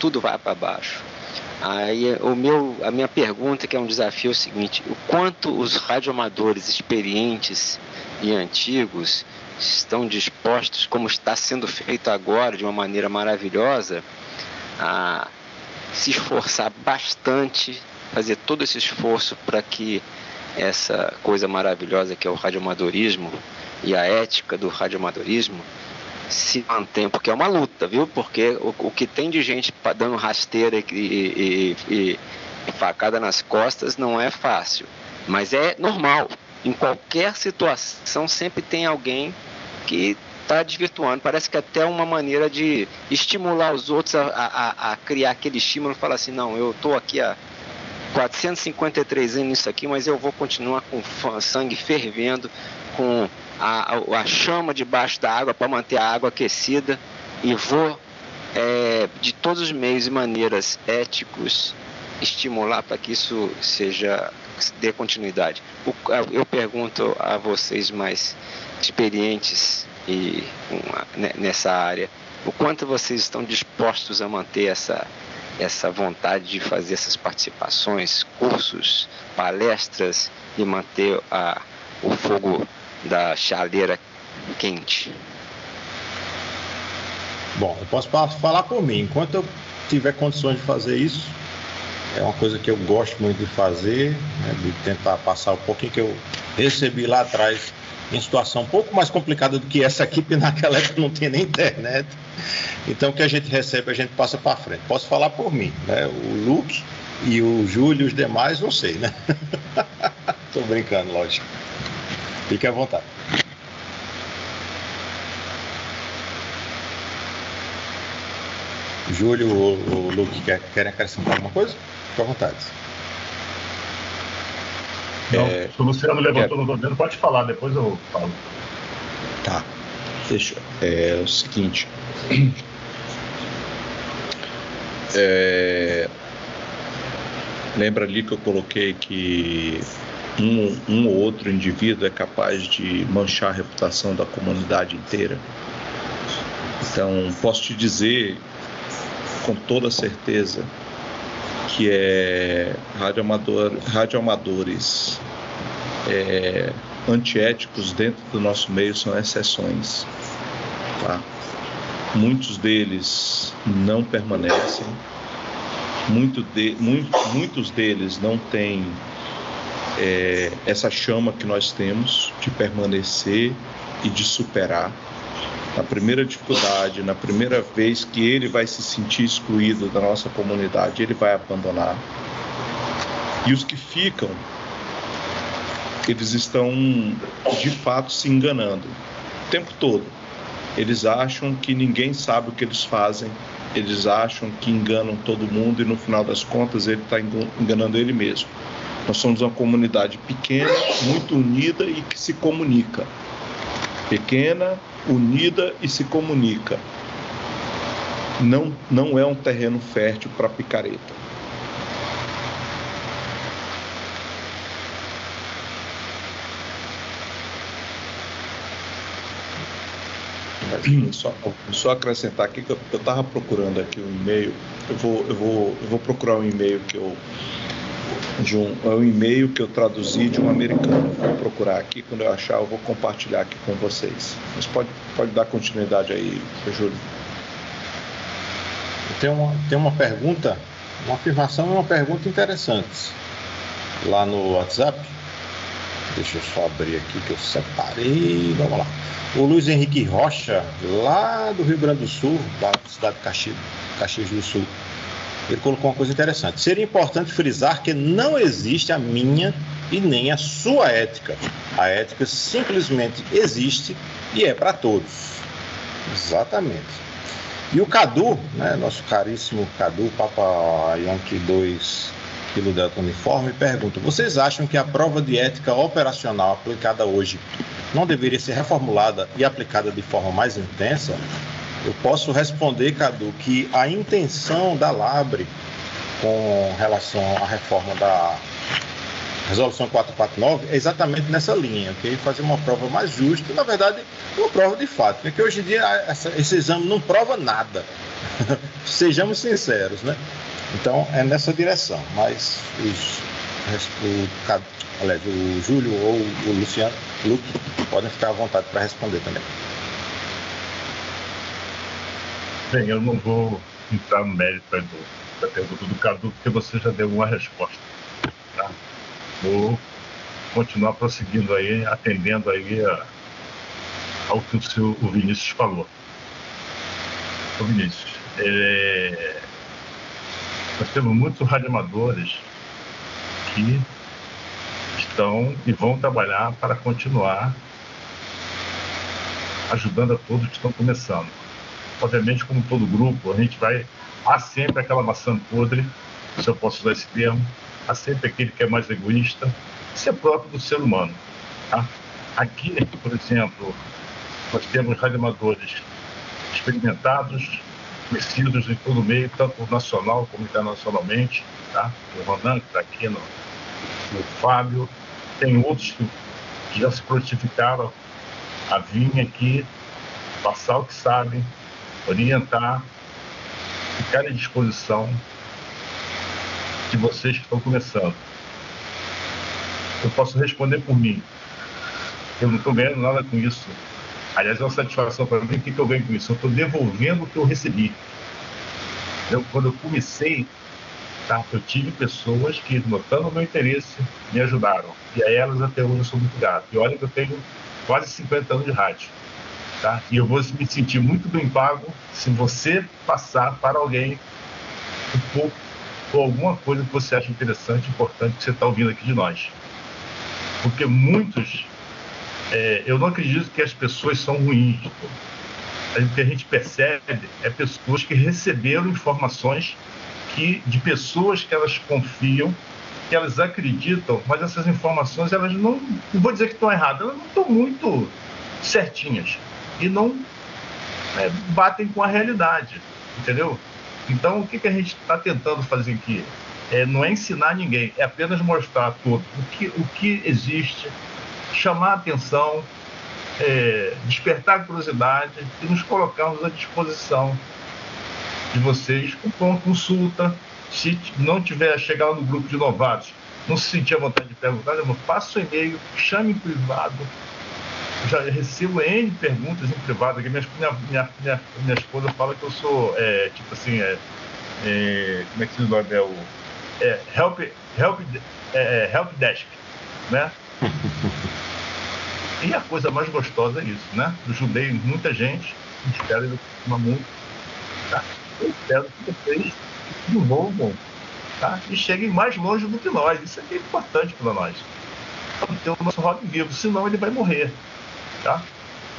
tudo vai para baixo. Aí a minha pergunta, que é um desafio, é o seguinte: o quanto os radioamadores experientes e antigos estão dispostos, como está sendo feito agora de uma maneira maravilhosa, a se esforçar bastante, fazer todo esse esforço para que essa coisa maravilhosa que é o radioamadorismo e a ética do radioamadorismo se mantém, porque é uma luta, viu? Porque o que tem de gente dando rasteira e facada nas costas não é fácil, mas é normal. Em qualquer situação sempre tem alguém que está desvirtuando. Parece que até uma maneira de estimular os outros a criar aquele estímulo, falar assim: não, eu estou aqui há 453 anos nisso aqui, mas eu vou continuar com sangue fervendo, com a chama debaixo da água para manter a água aquecida, e vou de todos os meios e maneiras éticos estimular para que isso dê continuidade. Eu pergunto a vocês mais experientes nessa área, o quanto vocês estão dispostos a manter essa vontade de fazer essas participações, cursos, palestras, e manter o fogo da chaleira quente? Bom, eu posso falar por mim. Enquanto eu tiver condições de fazer isso, é uma coisa que eu gosto muito de fazer, né, de tentar passar um pouquinho que eu recebi lá atrás em situação um pouco mais complicada do que essa aqui, porque naquela época não tinha nem internet. Então, o que a gente recebe, a gente passa para frente. Posso falar por mim, né? O Luke e o Júlio e os demais, não sei, né? Estou brincando, lógico. Fique à vontade. Júlio ou Luke querem acrescentar alguma coisa? Fique à vontade. Não, se o Luciano levantou no governo, pode falar, depois eu falo. Tá, deixa. É o seguinte. Lembra ali que eu coloquei que um ou outro indivíduo é capaz de manchar a reputação da comunidade inteira? Então, posso te dizer com toda certeza que radioamadores antiéticos dentro do nosso meio são exceções, tá? Muitos deles não permanecem, muitos deles não têm essa chama que nós temos de permanecer e de superar. Na primeira dificuldade, na primeira vez que ele vai se sentir excluído da nossa comunidade, ele vai abandonar. E os que ficam, eles estão de fato se enganando o tempo todo. Eles acham que ninguém sabe o que eles fazem, eles acham que enganam todo mundo e no final das contas ele está enganando ele mesmo. Nós somos uma comunidade pequena, muito unida e que se comunica. Pequena, unida e se comunica. Não é um terreno fértil para picareta. Só acrescentar aqui que eu estava procurando aqui um e-mail. Eu vou procurar um e-mail é um e-mail que eu traduzi de um americano. Vou procurar aqui, quando eu achar eu vou compartilhar aqui com vocês. Mas pode dar continuidade aí, Júlio. Tem uma pergunta, uma afirmação e uma pergunta interessantes lá no WhatsApp. Deixa eu só abrir aqui que eu separei. Vamos lá. O Luiz Henrique Rocha, lá do Rio Grande do Sul, da cidade de Caxias do Sul, ele colocou uma coisa interessante. Seria importante frisar que não existe a minha e nem a sua ética. A ética simplesmente existe e é para todos. Exatamente. E o Cadu, né, nosso caríssimo Cadu, Papa Yankee 2 Kilo Delta Uniforme, pergunta: vocês acham que a prova de ética operacional aplicada hoje não deveria ser reformulada e aplicada de forma mais intensa? Eu posso responder, Cadu, que a intenção da LABRE com relação à reforma da Resolução 449 é exatamente nessa linha, ok? Fazer uma prova mais justa, na verdade, uma prova de fato, porque hoje em dia esse exame não prova nada, sejamos sinceros, né? Então, é nessa direção, mas o Júlio ou o Luciano, Luke, podem ficar à vontade para responder também. Bem, eu não vou entrar no mérito da pergunta do Cadu, porque você já deu uma resposta. Tá? Vou continuar prosseguindo aí, atendendo aí ao que o Vinícius falou. O Vinícius, nós temos muitos radioamadores que estão e vão trabalhar para continuar ajudando a todos que estão começando. Obviamente, como todo grupo, há sempre aquela maçã podre, se eu posso usar esse termo, há sempre aquele que é mais egoísta, isso é próprio do ser humano. Tá? Aqui, por exemplo, nós temos radioamadores experimentados, conhecidos em todo o meio, tanto nacional como internacionalmente, tá? O Ronan, que está aqui, o Fábio, tem outros que já se prontificaram a vir aqui, passar o que sabem, orientar, ficar à disposição de vocês que estão começando. Eu posso responder por mim. Eu não estou ganhando nada com isso. Aliás, é uma satisfação para mim. O que eu ganho com isso? Eu estou devolvendo o que eu recebi. Quando eu comecei, tá, eu tive pessoas que, notando o meu interesse, me ajudaram. E a elas até hoje eu sou muito grato. E olha que eu tenho quase 50 anos de rádio. Tá? E eu vou me sentir muito bem pago se você passar para alguém um pouco ou alguma coisa que você acha interessante, importante, que você está ouvindo aqui de nós. Porque muitos... eu não acredito que as pessoas são ruins. O que a gente percebe é pessoas que receberam informações de pessoas que elas confiam, que elas acreditam, mas essas informações, elas não vou dizer que estão erradas, elas não estão muito certinhas e não batem com a realidade, entendeu? Então, o que a gente está tentando fazer aqui? Não é ensinar ninguém, é apenas mostrar a todos o que existe, chamar a atenção, despertar a curiosidade e nos colocarmos à disposição de vocês com uma consulta. Se não tiver, chegar no grupo de novatos, não se sentir à vontade de perguntar, passa o e-mail, chame em privado. Eu já recebo N perguntas em privado. Minha esposa fala que eu sou, tipo assim, como é que se diz o nome? Help Desk, né? E a coisa mais gostosa é isso, né? Eu ajudei muita gente, espero muito, tá? Eu espero que vocês desenvolvam, tá? E cheguem mais longe do que nós. Isso aqui é importante para nós. Vamos ter o nosso hobby vivo, senão ele vai morrer, tá?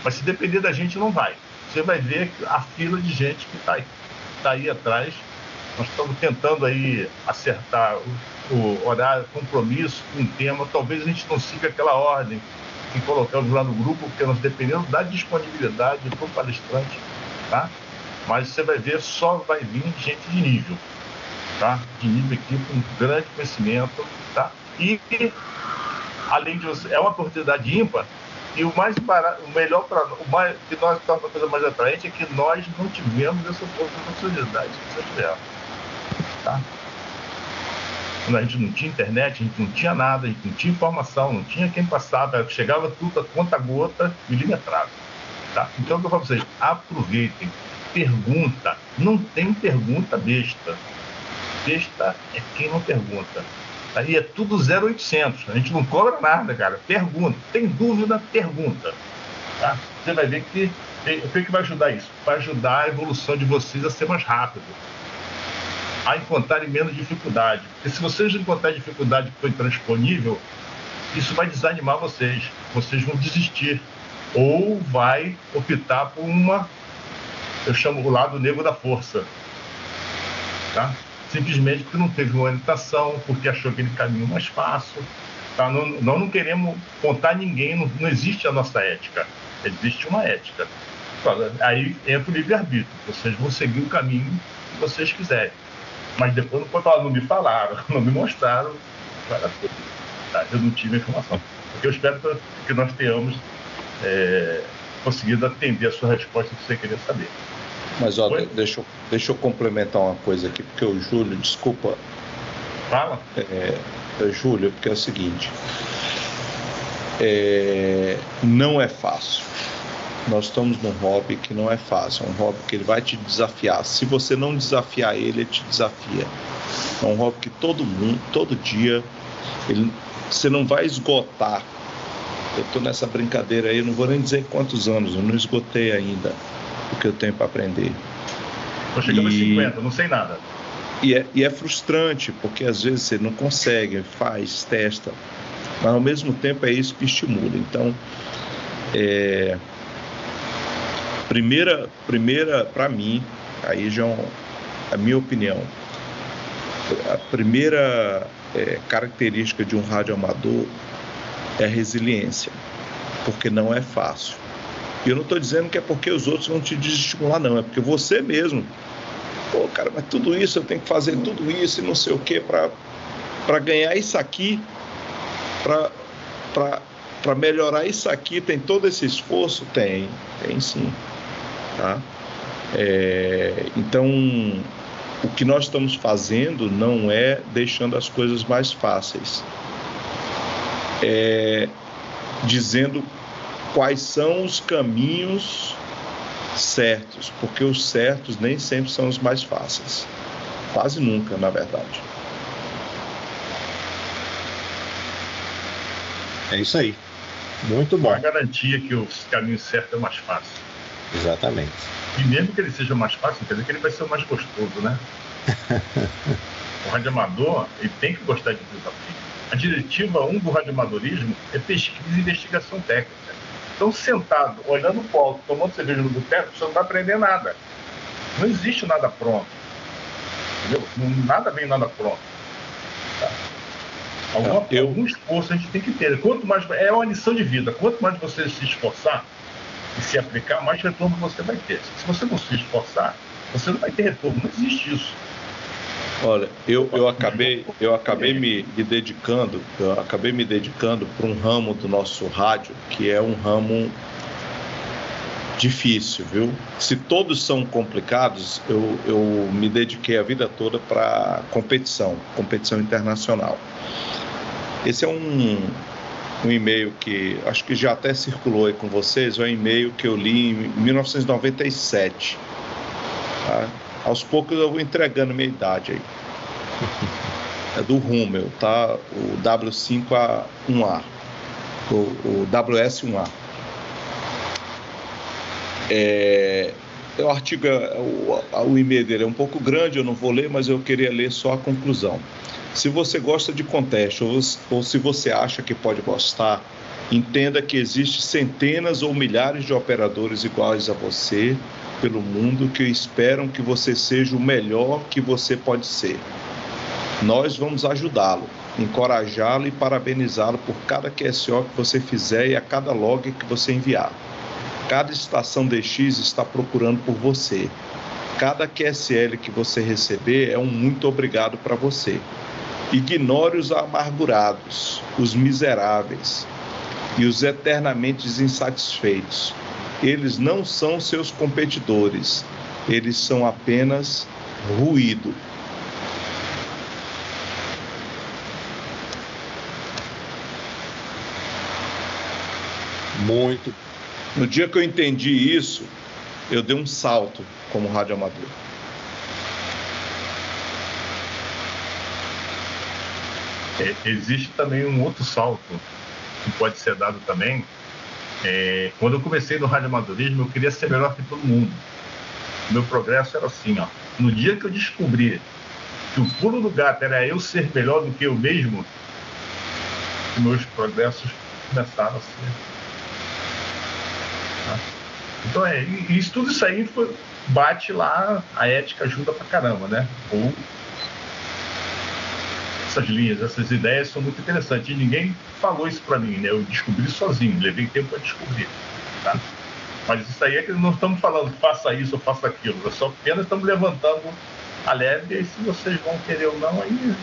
Mas se depender da gente, não vai. Você vai ver a fila de gente que está aí atrás. Nós estamos tentando aí acertar o horário, compromisso, um tema. Talvez a gente não siga aquela ordem que colocamos lá no grupo, porque nós dependemos da disponibilidade do palestrante, tá? Mas você vai ver, só vai vir gente de nível, tá? De nível aqui, com grande conhecimento, tá? E, além disso, é uma oportunidade ímpar, e o mais barato, o melhor para nós, que nós torna a coisa mais atraente, é que nós não tivemos essa oportunidade que vocês tiveram, tá? Quando a gente não tinha internet, a gente não tinha nada, a gente não tinha informação, não tinha quem passava, chegava tudo a conta-gota, milimetrado, tá? Então, o que eu falo para vocês, aproveitem, pergunta, não tem pergunta besta. Besta é quem não pergunta. Aí é tudo 0800, a gente não cobra nada, cara. Pergunta, tem dúvida, pergunta. Tá? Você vai ver que o que vai ajudar isso? Vai ajudar a evolução de vocês a ser mais rápido, a encontrarem menos dificuldade. Porque se vocês encontrarem dificuldade que foi transponível, isso vai desanimar vocês. Vocês vão desistir. Ou vai optar por eu chamo o lado negro da força. Tá? Simplesmente porque não teve uma orientação, porque achou aquele caminho mais fácil. Tá? Nós não queremos contar ninguém, não existe a nossa ética. Existe uma ética. Aí entra o livre-arbítrio. Vocês vão seguir o caminho que vocês quiserem. Mas depois não pode falar, não me falaram, não me mostraram. Tá? Eu não tive a informação. Eu espero que nós tenhamos conseguido atender a sua resposta que você queria saber. Mas, ó, deixa eu complementar uma coisa aqui, porque o Júlio, desculpa. Fala. Júlio, porque é o seguinte, não é fácil. Nós estamos num hobby que não é fácil, é um hobby que ele vai te desafiar. Se você não desafiar ele te desafia. É um hobby que todo dia, você não vai esgotar. Eu estou nessa brincadeira aí, eu não vou nem dizer quantos anos, eu não esgotei ainda o que eu tenho para aprender. Estou chegando a 50, não sei nada. E é frustrante, porque às vezes você não consegue, faz, testa, mas ao mesmo tempo é isso que estimula. Então, primeira para mim, aí já é a minha opinião, a primeira característica de um radioamador é a resiliência, porque não é fácil. E eu não estou dizendo que é porque os outros vão te desestimular, não, é porque você mesmo, pô, cara, mas tudo isso, eu tenho que fazer tudo isso e não sei o que para ganhar isso aqui, para melhorar isso aqui, tem todo esse esforço? Tem sim, tá? Então, o que nós estamos fazendo não é deixando as coisas mais fáceis, dizendo quais são os caminhos certos, porque os certos nem sempre são os mais fáceis, quase nunca, na verdade. É isso aí. Muito bom. Uma garantia que o caminho certo é o mais fácil. Exatamente. E mesmo que ele seja mais fácil, quer dizer que ele vai ser o mais gostoso, né? O radioamador, ele tem que gostar de desafio. A diretiva 1 do radioamadorismo é pesquisa e investigação técnica. Então, sentado, olhando para o alto, tomando cerveja no boteco, você não vai aprender nada. Não existe nada pronto. Entendeu? Nada vem nada pronto. Tá? Algum esforço a gente tem que ter. Quanto mais, é uma lição de vida. Quanto mais você se esforçar e se aplicar, mais retorno você vai ter. Se você não se esforçar, você não vai ter retorno. Não existe isso. Olha, eu acabei me dedicando para um ramo do nosso rádio, que é um ramo difícil, viu? Se todos são complicados, eu me dediquei a vida toda para competição internacional. Esse é um e-mail que acho que já até circulou aí com vocês, é um e-mail que eu li em 1997. Tá? Aos poucos eu vou entregando minha idade aí. É do Rummel, tá? O W5A1A. O WS1A. O artigo, o e-mail dele é um pouco grande, eu não vou ler, mas eu queria ler só a conclusão. Se você gosta de contexto ou se você acha que pode gostar, entenda que existem centenas ou milhares de operadores iguais a você pelo mundo que esperam que você seja o melhor que você pode ser. Nós vamos ajudá-lo, encorajá-lo e parabenizá-lo por cada QSO que você fizer e a cada log que você enviar. Cada estação DX está procurando por você. Cada QSL que você receber é um muito obrigado para você. Ignore os amargurados, os miseráveis e os eternamente insatisfeitos. Eles não são seus competidores, eles são apenas ruído. Muito. No dia que eu entendi isso, eu dei um salto como radioamador. Existe também um outro salto que pode ser dado também. Quando eu comecei no radioamadorismo, eu queria ser melhor que todo mundo. Meu progresso era assim, ó. No dia que eu descobri que o pulo do gato era eu ser melhor do que eu mesmo, meus progressos começaram a ser. Tá? Então, tudo isso aí bate lá, a ética ajuda pra caramba, né? Ou essas linhas, essas ideias são muito interessantes. E ninguém falou isso para mim, né? Eu descobri sozinho, levei tempo para descobrir. Tá? Mas isso aí é que não estamos falando faça isso ou faça aquilo. Nós só apenas estamos levantando a leve e se vocês vão querer ou não, aí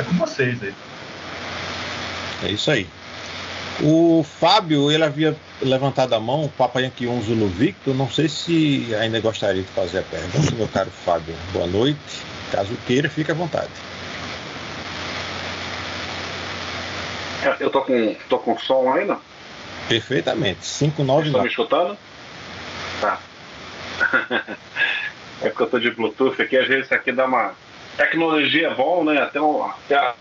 é com vocês aí. É isso aí. O Fábio, ele havia levantado a mão, o Papa Yankee 1 Zulu Victor. Não sei se ainda gostaria de fazer a pergunta, meu caro Fábio. Boa noite. Caso queira, fique à vontade. Eu tô com som ainda? Perfeitamente. 599. Estão me escutando? Tá. É porque eu tô de Bluetooth aqui, às vezes isso aqui dá uma... Tecnologia é bom, né? Até a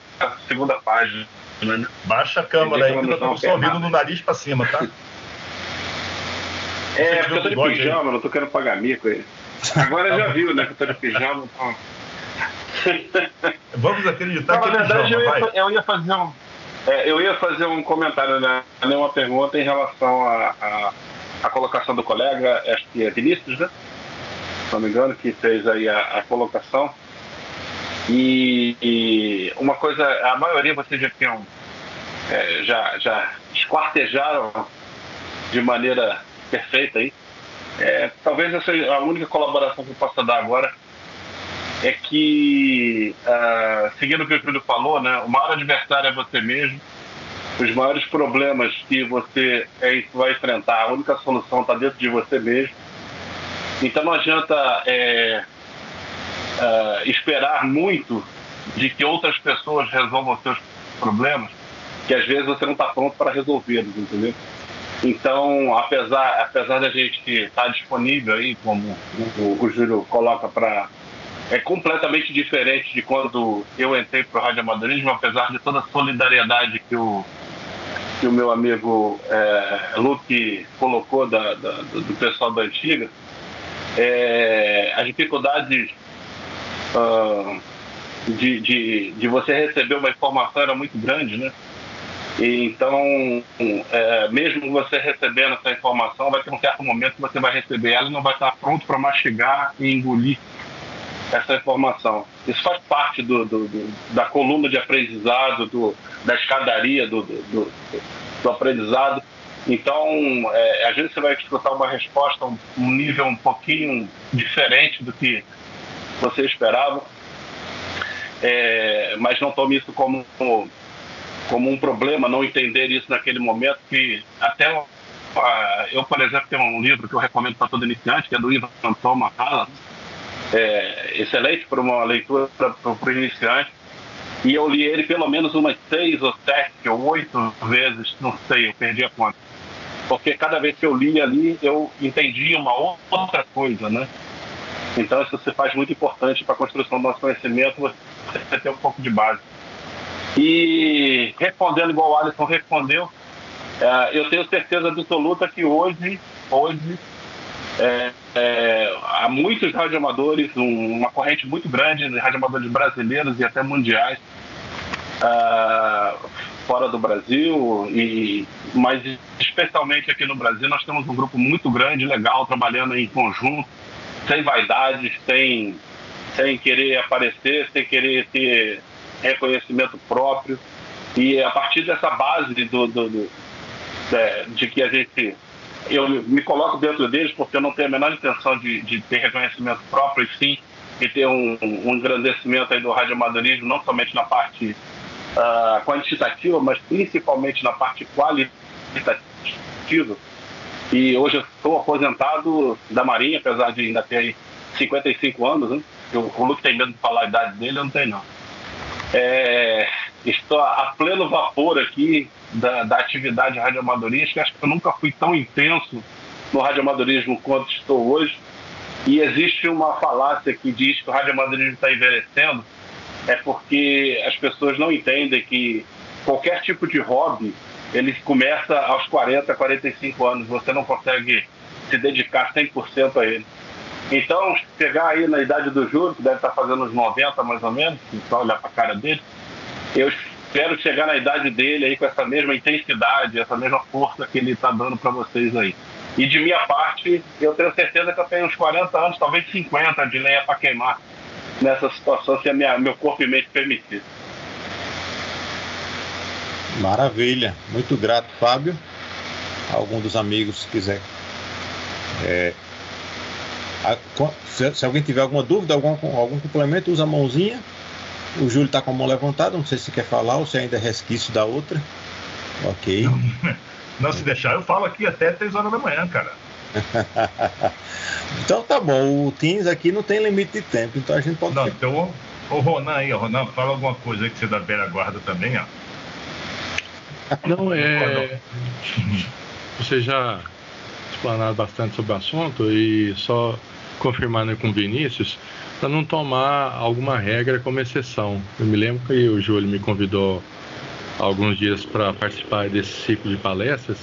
segunda página, né? Baixa a câmera aí, que eu tô só ouvindo no nariz pra cima, tá? Porque eu tô de pijama, aí. Não tô querendo pagar mico aí. Agora já viu, né? Que eu tô de pijama. Então... Vamos acreditar que na verdade, eu ia fazer um comentário, né? Uma pergunta em relação à colocação do colega, acho que é Vinícius, né? Se não me engano, que fez aí a colocação. E uma coisa, a maioria vocês já tinham, já esquartejaram de maneira perfeita aí. Talvez essa a única colaboração que eu possa dar agora é que, seguindo o que o Júlio falou, né, o maior adversário é você mesmo. Os maiores problemas que você vai enfrentar, a única solução está dentro de você mesmo. Então não adianta esperar muito de que outras pessoas resolvam os seus problemas, que às vezes você não está pronto para resolvê-los, entendeu? Então, apesar da gente estar disponível aí, como o Júlio coloca para... É completamente diferente de quando eu entrei para o radioamadorismo, apesar de toda a solidariedade que o o meu amigo Luke colocou do pessoal da antiga, as dificuldades de você receber uma informação era muito grande, né? E então, mesmo você recebendo essa informação, vai ter um certo momento que você vai receber ela e não vai estar pronto para mastigar e engolir essa informação. Isso faz parte da coluna de aprendizado, da escadaria do aprendizado. Então, às vezes você vai escutar uma resposta um nível um pouquinho diferente do que você esperava, mas não tome isso como um problema, não entender isso naquele momento, que até eu, por exemplo, tenho um livro que eu recomendo para todo iniciante, que é do Ivan Thomas Hallam, excelente para uma leitura para o iniciante, e eu li ele pelo menos umas 6 ou 7 ou 8 vezes, não sei, eu perdi a conta, porque cada vez que eu li ali, eu entendi uma outra coisa, né? Então isso se faz muito importante para a construção do nosso conhecimento, você ter um pouco de base. E respondendo igual o Alisson respondeu, eu tenho certeza absoluta que hoje há muitos radioamadores, uma corrente muito grande de radioamadores brasileiros e até mundiais fora do Brasil, mas especialmente aqui no Brasil nós temos um grupo muito grande, legal, trabalhando em conjunto, sem vaidades, sem querer aparecer, sem querer ter reconhecimento próprio. E a partir dessa base de que eu me coloco dentro deles, porque eu não tenho a menor intenção de ter reconhecimento próprio, e sim de ter um engrandecimento aí do radioamadorismo, não somente na parte quantitativa, mas principalmente na parte qualitativa. E hoje eu estou aposentado da Marinha, apesar de ainda ter aí 55 anos, né? O Luke tem medo de falar a idade dele, eu não tenho não. Estou a pleno vapor aqui da atividade radioamadorística. Acho que eu nunca fui tão intenso no radioamadorismo quanto estou hoje. E existe uma falácia que diz que o radioamadorismo está envelhecendo, porque as pessoas não entendem que qualquer tipo de hobby, ele começa aos 40, 45 anos. Você não consegue se dedicar 100% a ele. Então, chegar aí na idade do Júlio, que deve estar fazendo uns 90 mais ou menos, só olhar para a cara dele, eu espero chegar na idade dele aí com essa mesma intensidade, essa mesma força que ele está dando para vocês aí. E de minha parte, eu tenho certeza que eu tenho uns 40 anos, talvez 50 de lenha para queimar nessa situação, se meu corpo e mente permitir. Maravilha, muito grato, Fábio. Algum dos amigos quiser se alguém tiver alguma dúvida, algum complemento, usa a mãozinha. O Júlio está com a mão levantada, não sei se quer falar ou se ainda é resquício da outra. Ok. Não, se deixar, eu falo aqui até 3 horas da manhã, cara. Então tá bom, o Teams aqui não tem limite de tempo, então a gente pode... Não, então o Ronan aí, Ronan, fala alguma coisa aí que você da velha guarda também, ó. Não, você já explanado bastante sobre o assunto, e só confirmando com o Vinícius, para não tomar alguma regra como exceção. Eu me lembro que o Júlio me convidou há alguns dias para participar desse ciclo de palestras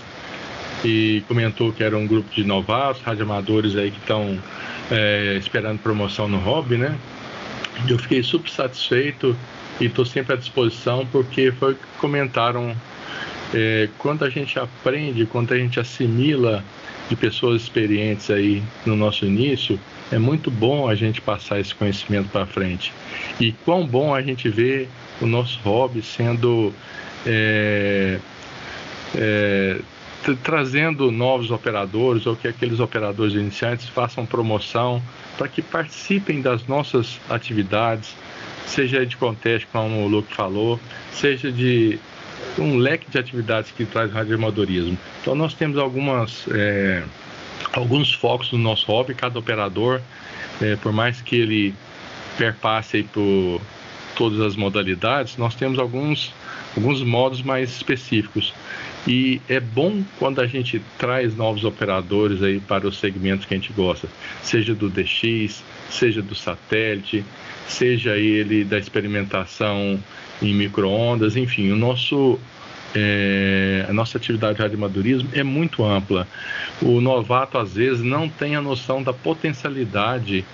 e comentou que era um grupo de novatos, radioamadores aí que estão esperando promoção no hobby, né? Eu fiquei super satisfeito e estou sempre à disposição, porque foi o que comentaram, quando a gente aprende, quando a gente assimila de pessoas experientes aí no nosso início, é muito bom a gente passar esse conhecimento para frente. E quão bom a gente vê o nosso hobby sendo trazendo novos operadores, ou que aqueles operadores iniciantes façam promoção para que participem das nossas atividades, seja de contexto, como o Luke falou, seja de um leque de atividades que traz o radioamadorismo. Então nós temos alguns focos no nosso hobby. Cada operador, por mais que ele perpasse aí por todas as modalidades, nós temos alguns modos mais específicos. E é bom quando a gente traz novos operadores aí para os segmentos que a gente gosta, seja do DX, seja do satélite, seja ele da experimentação em micro-ondas, enfim, o nosso a nossa atividade de radioamadorismo é muito ampla. O novato, às vezes, não tem a noção da potencialidade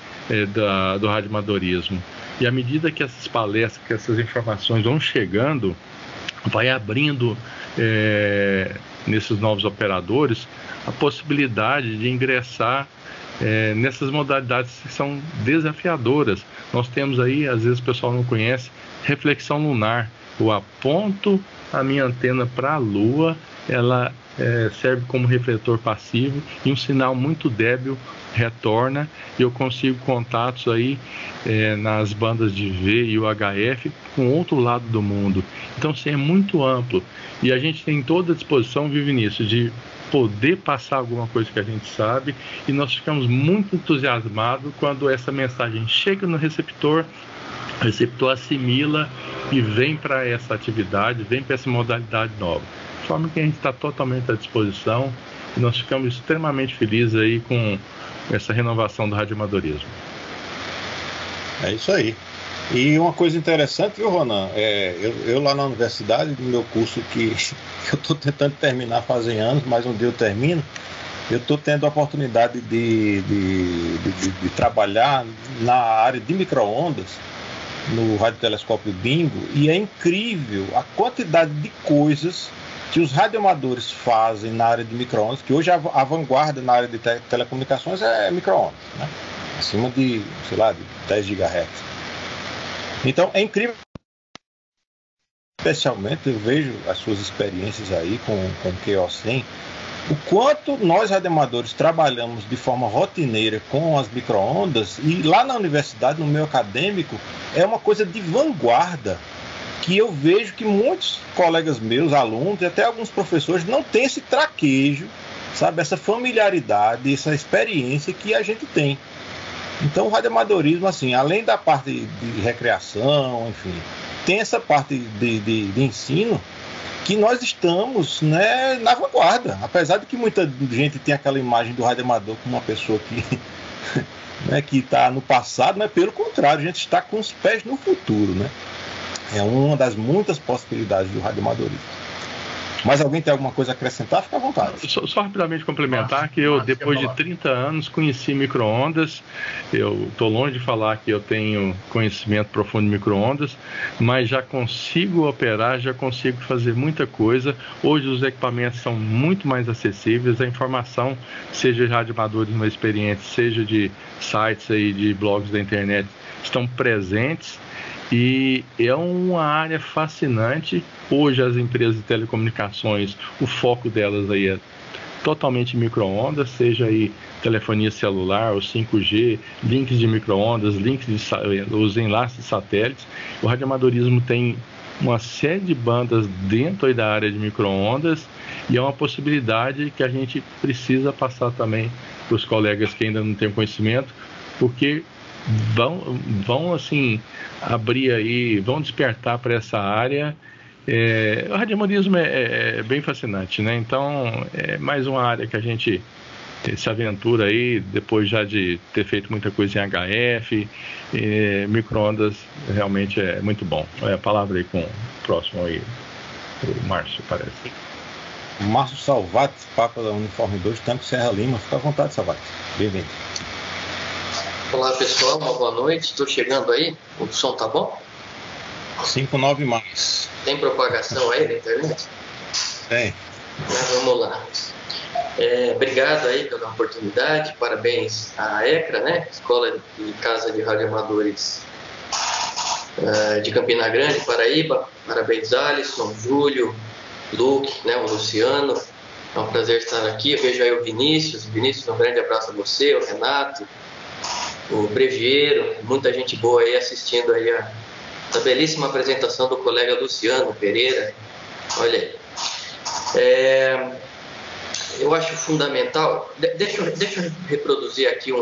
do radioamadorismo. E à medida que essas palestras, que essas informações vão chegando, vai abrindo nesses novos operadores a possibilidade de ingressar nessas modalidades que são desafiadoras. Nós temos aí, às vezes o pessoal não conhece, reflexão lunar. Eu aponto a minha antena para a Lua, ela serve como refletor passivo e um sinal muito débil retorna e eu consigo contatos aí nas bandas de V e UHF com outro lado do mundo. Então, assim, é muito amplo e a gente tem toda a disposição, vive nisso, de poder passar alguma coisa que a gente sabe, e nós ficamos muito entusiasmados quando essa mensagem chega no receptor, o receptor assimila e vem para essa atividade, vem para essa modalidade nova. De forma que a gente está totalmente à disposição e nós ficamos extremamente felizes aí com essa renovação do radioamadorismo. É isso aí. E uma coisa interessante, viu, Ronan? Eu lá na universidade, no meu curso que eu estou tentando terminar fazem anos, mas um dia eu termino, eu estou tendo a oportunidade de trabalhar na área de micro-ondas, no radiotelescópio Bingo, e é incrível a quantidade de coisas que os radioamadores fazem na área de micro-ondas, que hoje a vanguarda na área de telecomunicações é micro-ondas, né? Acima de, sei lá, de 10 GHz. Então, é incrível. Especialmente, eu vejo as suas experiências aí com o QO100, o quanto nós radioamadores trabalhamos de forma rotineira com as micro-ondas, e lá na universidade, no meio acadêmico, é uma coisa de vanguarda, que eu vejo que muitos colegas meus, alunos e até alguns professores não têm esse traquejo, sabe, essa familiaridade, essa experiência que a gente tem. Então o radioamadorismo, assim, além da parte de recreação, enfim, tem essa parte de ensino que nós estamos, né, na vanguarda. Apesar de que muita gente tem aquela imagem do radioamador como uma pessoa que né, que está no passado, mas pelo contrário, a gente está com os pés no futuro, né? É uma das muitas possibilidades do radioamadorismo. Mas alguém tem alguma coisa a acrescentar? Fica à vontade. Só rapidamente complementar que eu, depois de 30 anos, conheci micro-ondas. Eu estou longe de falar que eu tenho conhecimento profundo de micro-ondas, mas já consigo operar, já consigo fazer muita coisa. Hoje os equipamentos são muito mais acessíveis, a informação, seja de radioamadores mais experientes, seja de sites aí, de blogs da internet, estão presentes. E é uma área fascinante. Hoje as empresas de telecomunicações, o foco delas aí é totalmente micro-ondas, seja aí telefonia celular, ou 5G, links de micro-ondas, os enlaces de satélites. O radioamadorismo tem uma série de bandas dentro aí da área de micro-ondas e é uma possibilidade que a gente precisa passar também para os colegas que ainda não têm conhecimento, porque vão assim abrir aí, vão despertar para essa área. O radioamadorismo é bem fascinante, né? Então é mais uma área que a gente se aventura aí, depois já de ter feito muita coisa em HF, micro-ondas realmente é muito bom. A palavra aí com o próximo aí, o Márcio, parece. Márcio Salvati, Papa da Uniforme 2, Tanque Serra Lima. Fica à vontade, Salvati. Bem-vindo. Olá pessoal, uma boa noite. Estou chegando aí. O som tá bom? 59 mais. Tem propagação aí na internet? Tem. Vamos lá. Obrigado aí pela oportunidade. Parabéns à ECRA, né? Escola e Casa de Radioamadores de Campina Grande, Paraíba. Parabéns, Alisson, Júlio, Luke, né? O Luciano. É um prazer estar aqui. Eu vejo aí o Vinícius. Vinícius, um grande abraço a você, o Renato, o Breviero, muita gente boa aí assistindo aí a belíssima apresentação do colega Luciano Pereira. Olha aí. Eu acho fundamental. Deixa eu reproduzir aqui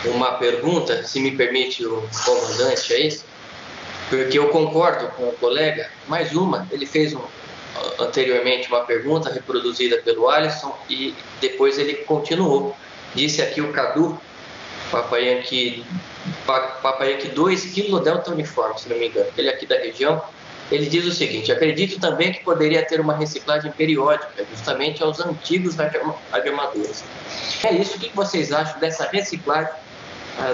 uma pergunta, se me permite o comandante aí, porque eu concordo com o colega. Mais uma, ele fez anteriormente uma pergunta reproduzida pelo Alisson e depois ele continuou. Disse aqui o Cadu, Papa Yankee 2, Kilo Delta Uniforme, se não me engano. Ele é aqui da região. Ele diz o seguinte: acredito também que poderia ter uma reciclagem periódica, justamente aos antigos radioamadores. É isso, o que vocês acham dessa reciclagem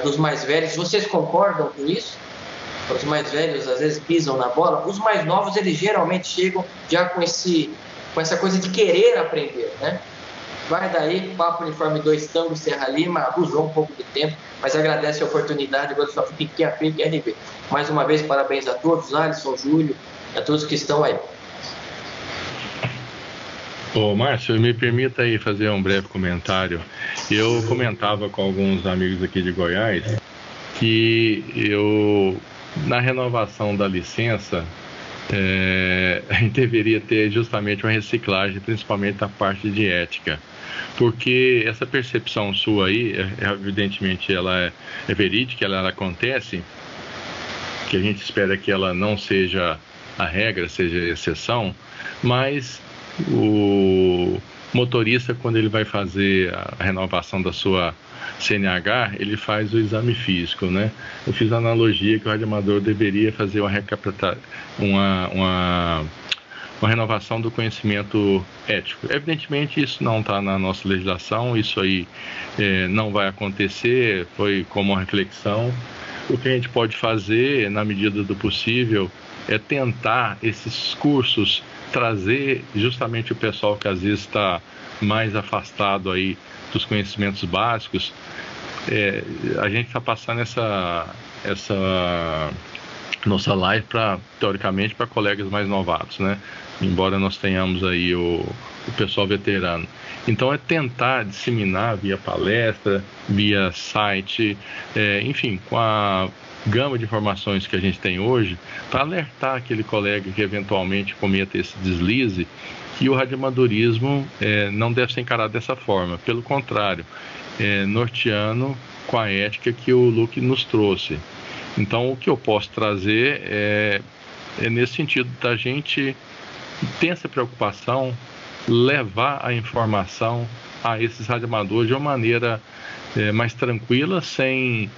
dos mais velhos? Vocês concordam com isso? Os mais velhos às vezes pisam na bola, os mais novos eles geralmente chegam já com essa coisa de querer aprender, né? Vai daí, Papo Uniforme 2 Tango Serra Lima, abusou um pouco do tempo, mas agradece a oportunidade, agora só fica aqui a RB. Mais uma vez, parabéns a todos, Alisson, Júlio, a todos que estão aí. Ô, Márcio, me permita aí fazer um breve comentário. Eu comentava com alguns amigos aqui de Goiás que na renovação da licença, a gente deveria ter justamente uma reciclagem, principalmente da parte de ética. Porque essa percepção sua aí, evidentemente, ela é verídica, ela acontece, que a gente espera que ela não seja a regra, seja a exceção, mas o motorista, quando ele vai fazer a renovação da sua CNH, ele faz o exame físico, né? Eu fiz a analogia que o radioamador deveria fazer uma renovação do conhecimento ético. Evidentemente, isso não está na nossa legislação, isso aí não vai acontecer, foi como uma reflexão. O que a gente pode fazer, na medida do possível, é tentar esses cursos trazer justamente o pessoal que às vezes está mais afastado aí dos conhecimentos básicos. A gente está passando essa nossa live teoricamente para colegas mais novatos, né? Embora nós tenhamos aí o pessoal veterano. Então é tentar disseminar via palestra, via site, enfim, com a gama de informações que a gente tem hoje, para alertar aquele colega que eventualmente cometa esse deslize, que o radioamadorismo não deve ser encarado dessa forma. Pelo contrário, norteando com a ética que o Luke nos trouxe. Então, o que eu posso trazer é nesse sentido da gente ter essa preocupação, levar a informação a esses radioamadores de uma maneira mais tranquila, sem,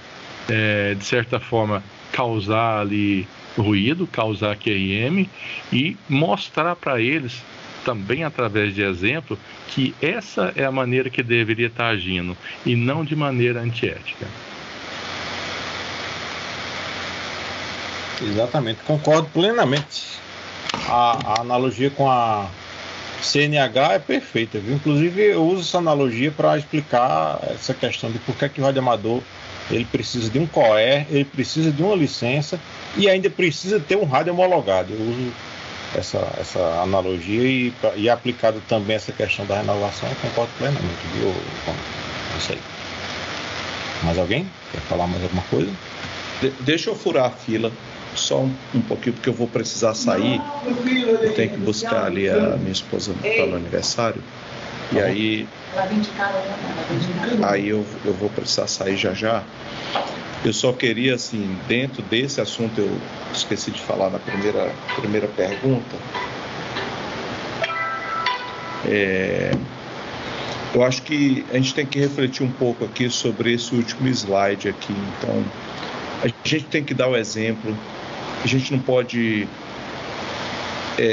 de certa forma, causar ali ruído, causar QRM, e mostrar para eles, também através de exemplo, que essa é a maneira que deveria estar agindo, e não de maneira antiética. Exatamente, concordo plenamente. A analogia com a CNH é perfeita, viu? Inclusive eu uso essa analogia para explicar essa questão de por que o radioamador ele precisa de um COER, ele precisa de uma licença e ainda precisa ter um rádio homologado. Eu uso essa analogia e aplicado também essa questão da renovação, eu concordo plenamente, viu? É isso aí. Mais alguém? Quer falar mais alguma coisa? Deixa eu furar a fila só um pouquinho, porque eu vou precisar sair. Eu tenho que buscar ali a minha esposa para o aniversário. E aí eu vou precisar sair já. Eu só queria, assim, dentro desse assunto, eu esqueci de falar na primeira pergunta. Eu acho que a gente tem que refletir um pouco aqui sobre esse último slide aqui. Então, a gente tem que dar o exemplo. A gente não pode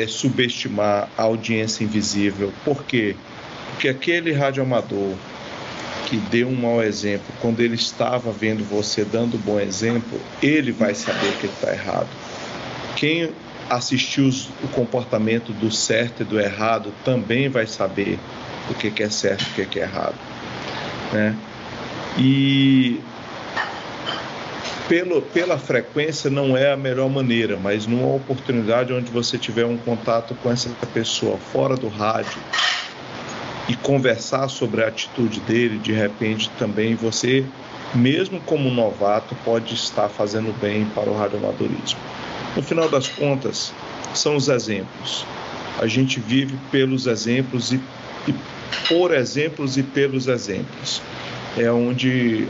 subestimar a audiência invisível. Por quê? Porque aquele radioamador que deu um mau exemplo, quando ele estava vendo você dando um bom exemplo, ele vai saber que ele está errado. Quem assistiu o comportamento do certo e do errado também vai saber o que é certo e o que é errado, né? E pela frequência não é a melhor maneira, mas numa oportunidade onde você tiver um contato com essa pessoa fora do rádio e conversar sobre a atitude dele, de repente também você, mesmo como novato, pode estar fazendo bem para o radioamadorismo. No final das contas, são os exemplos. A gente vive pelos exemplos e por exemplos e pelos exemplos. É onde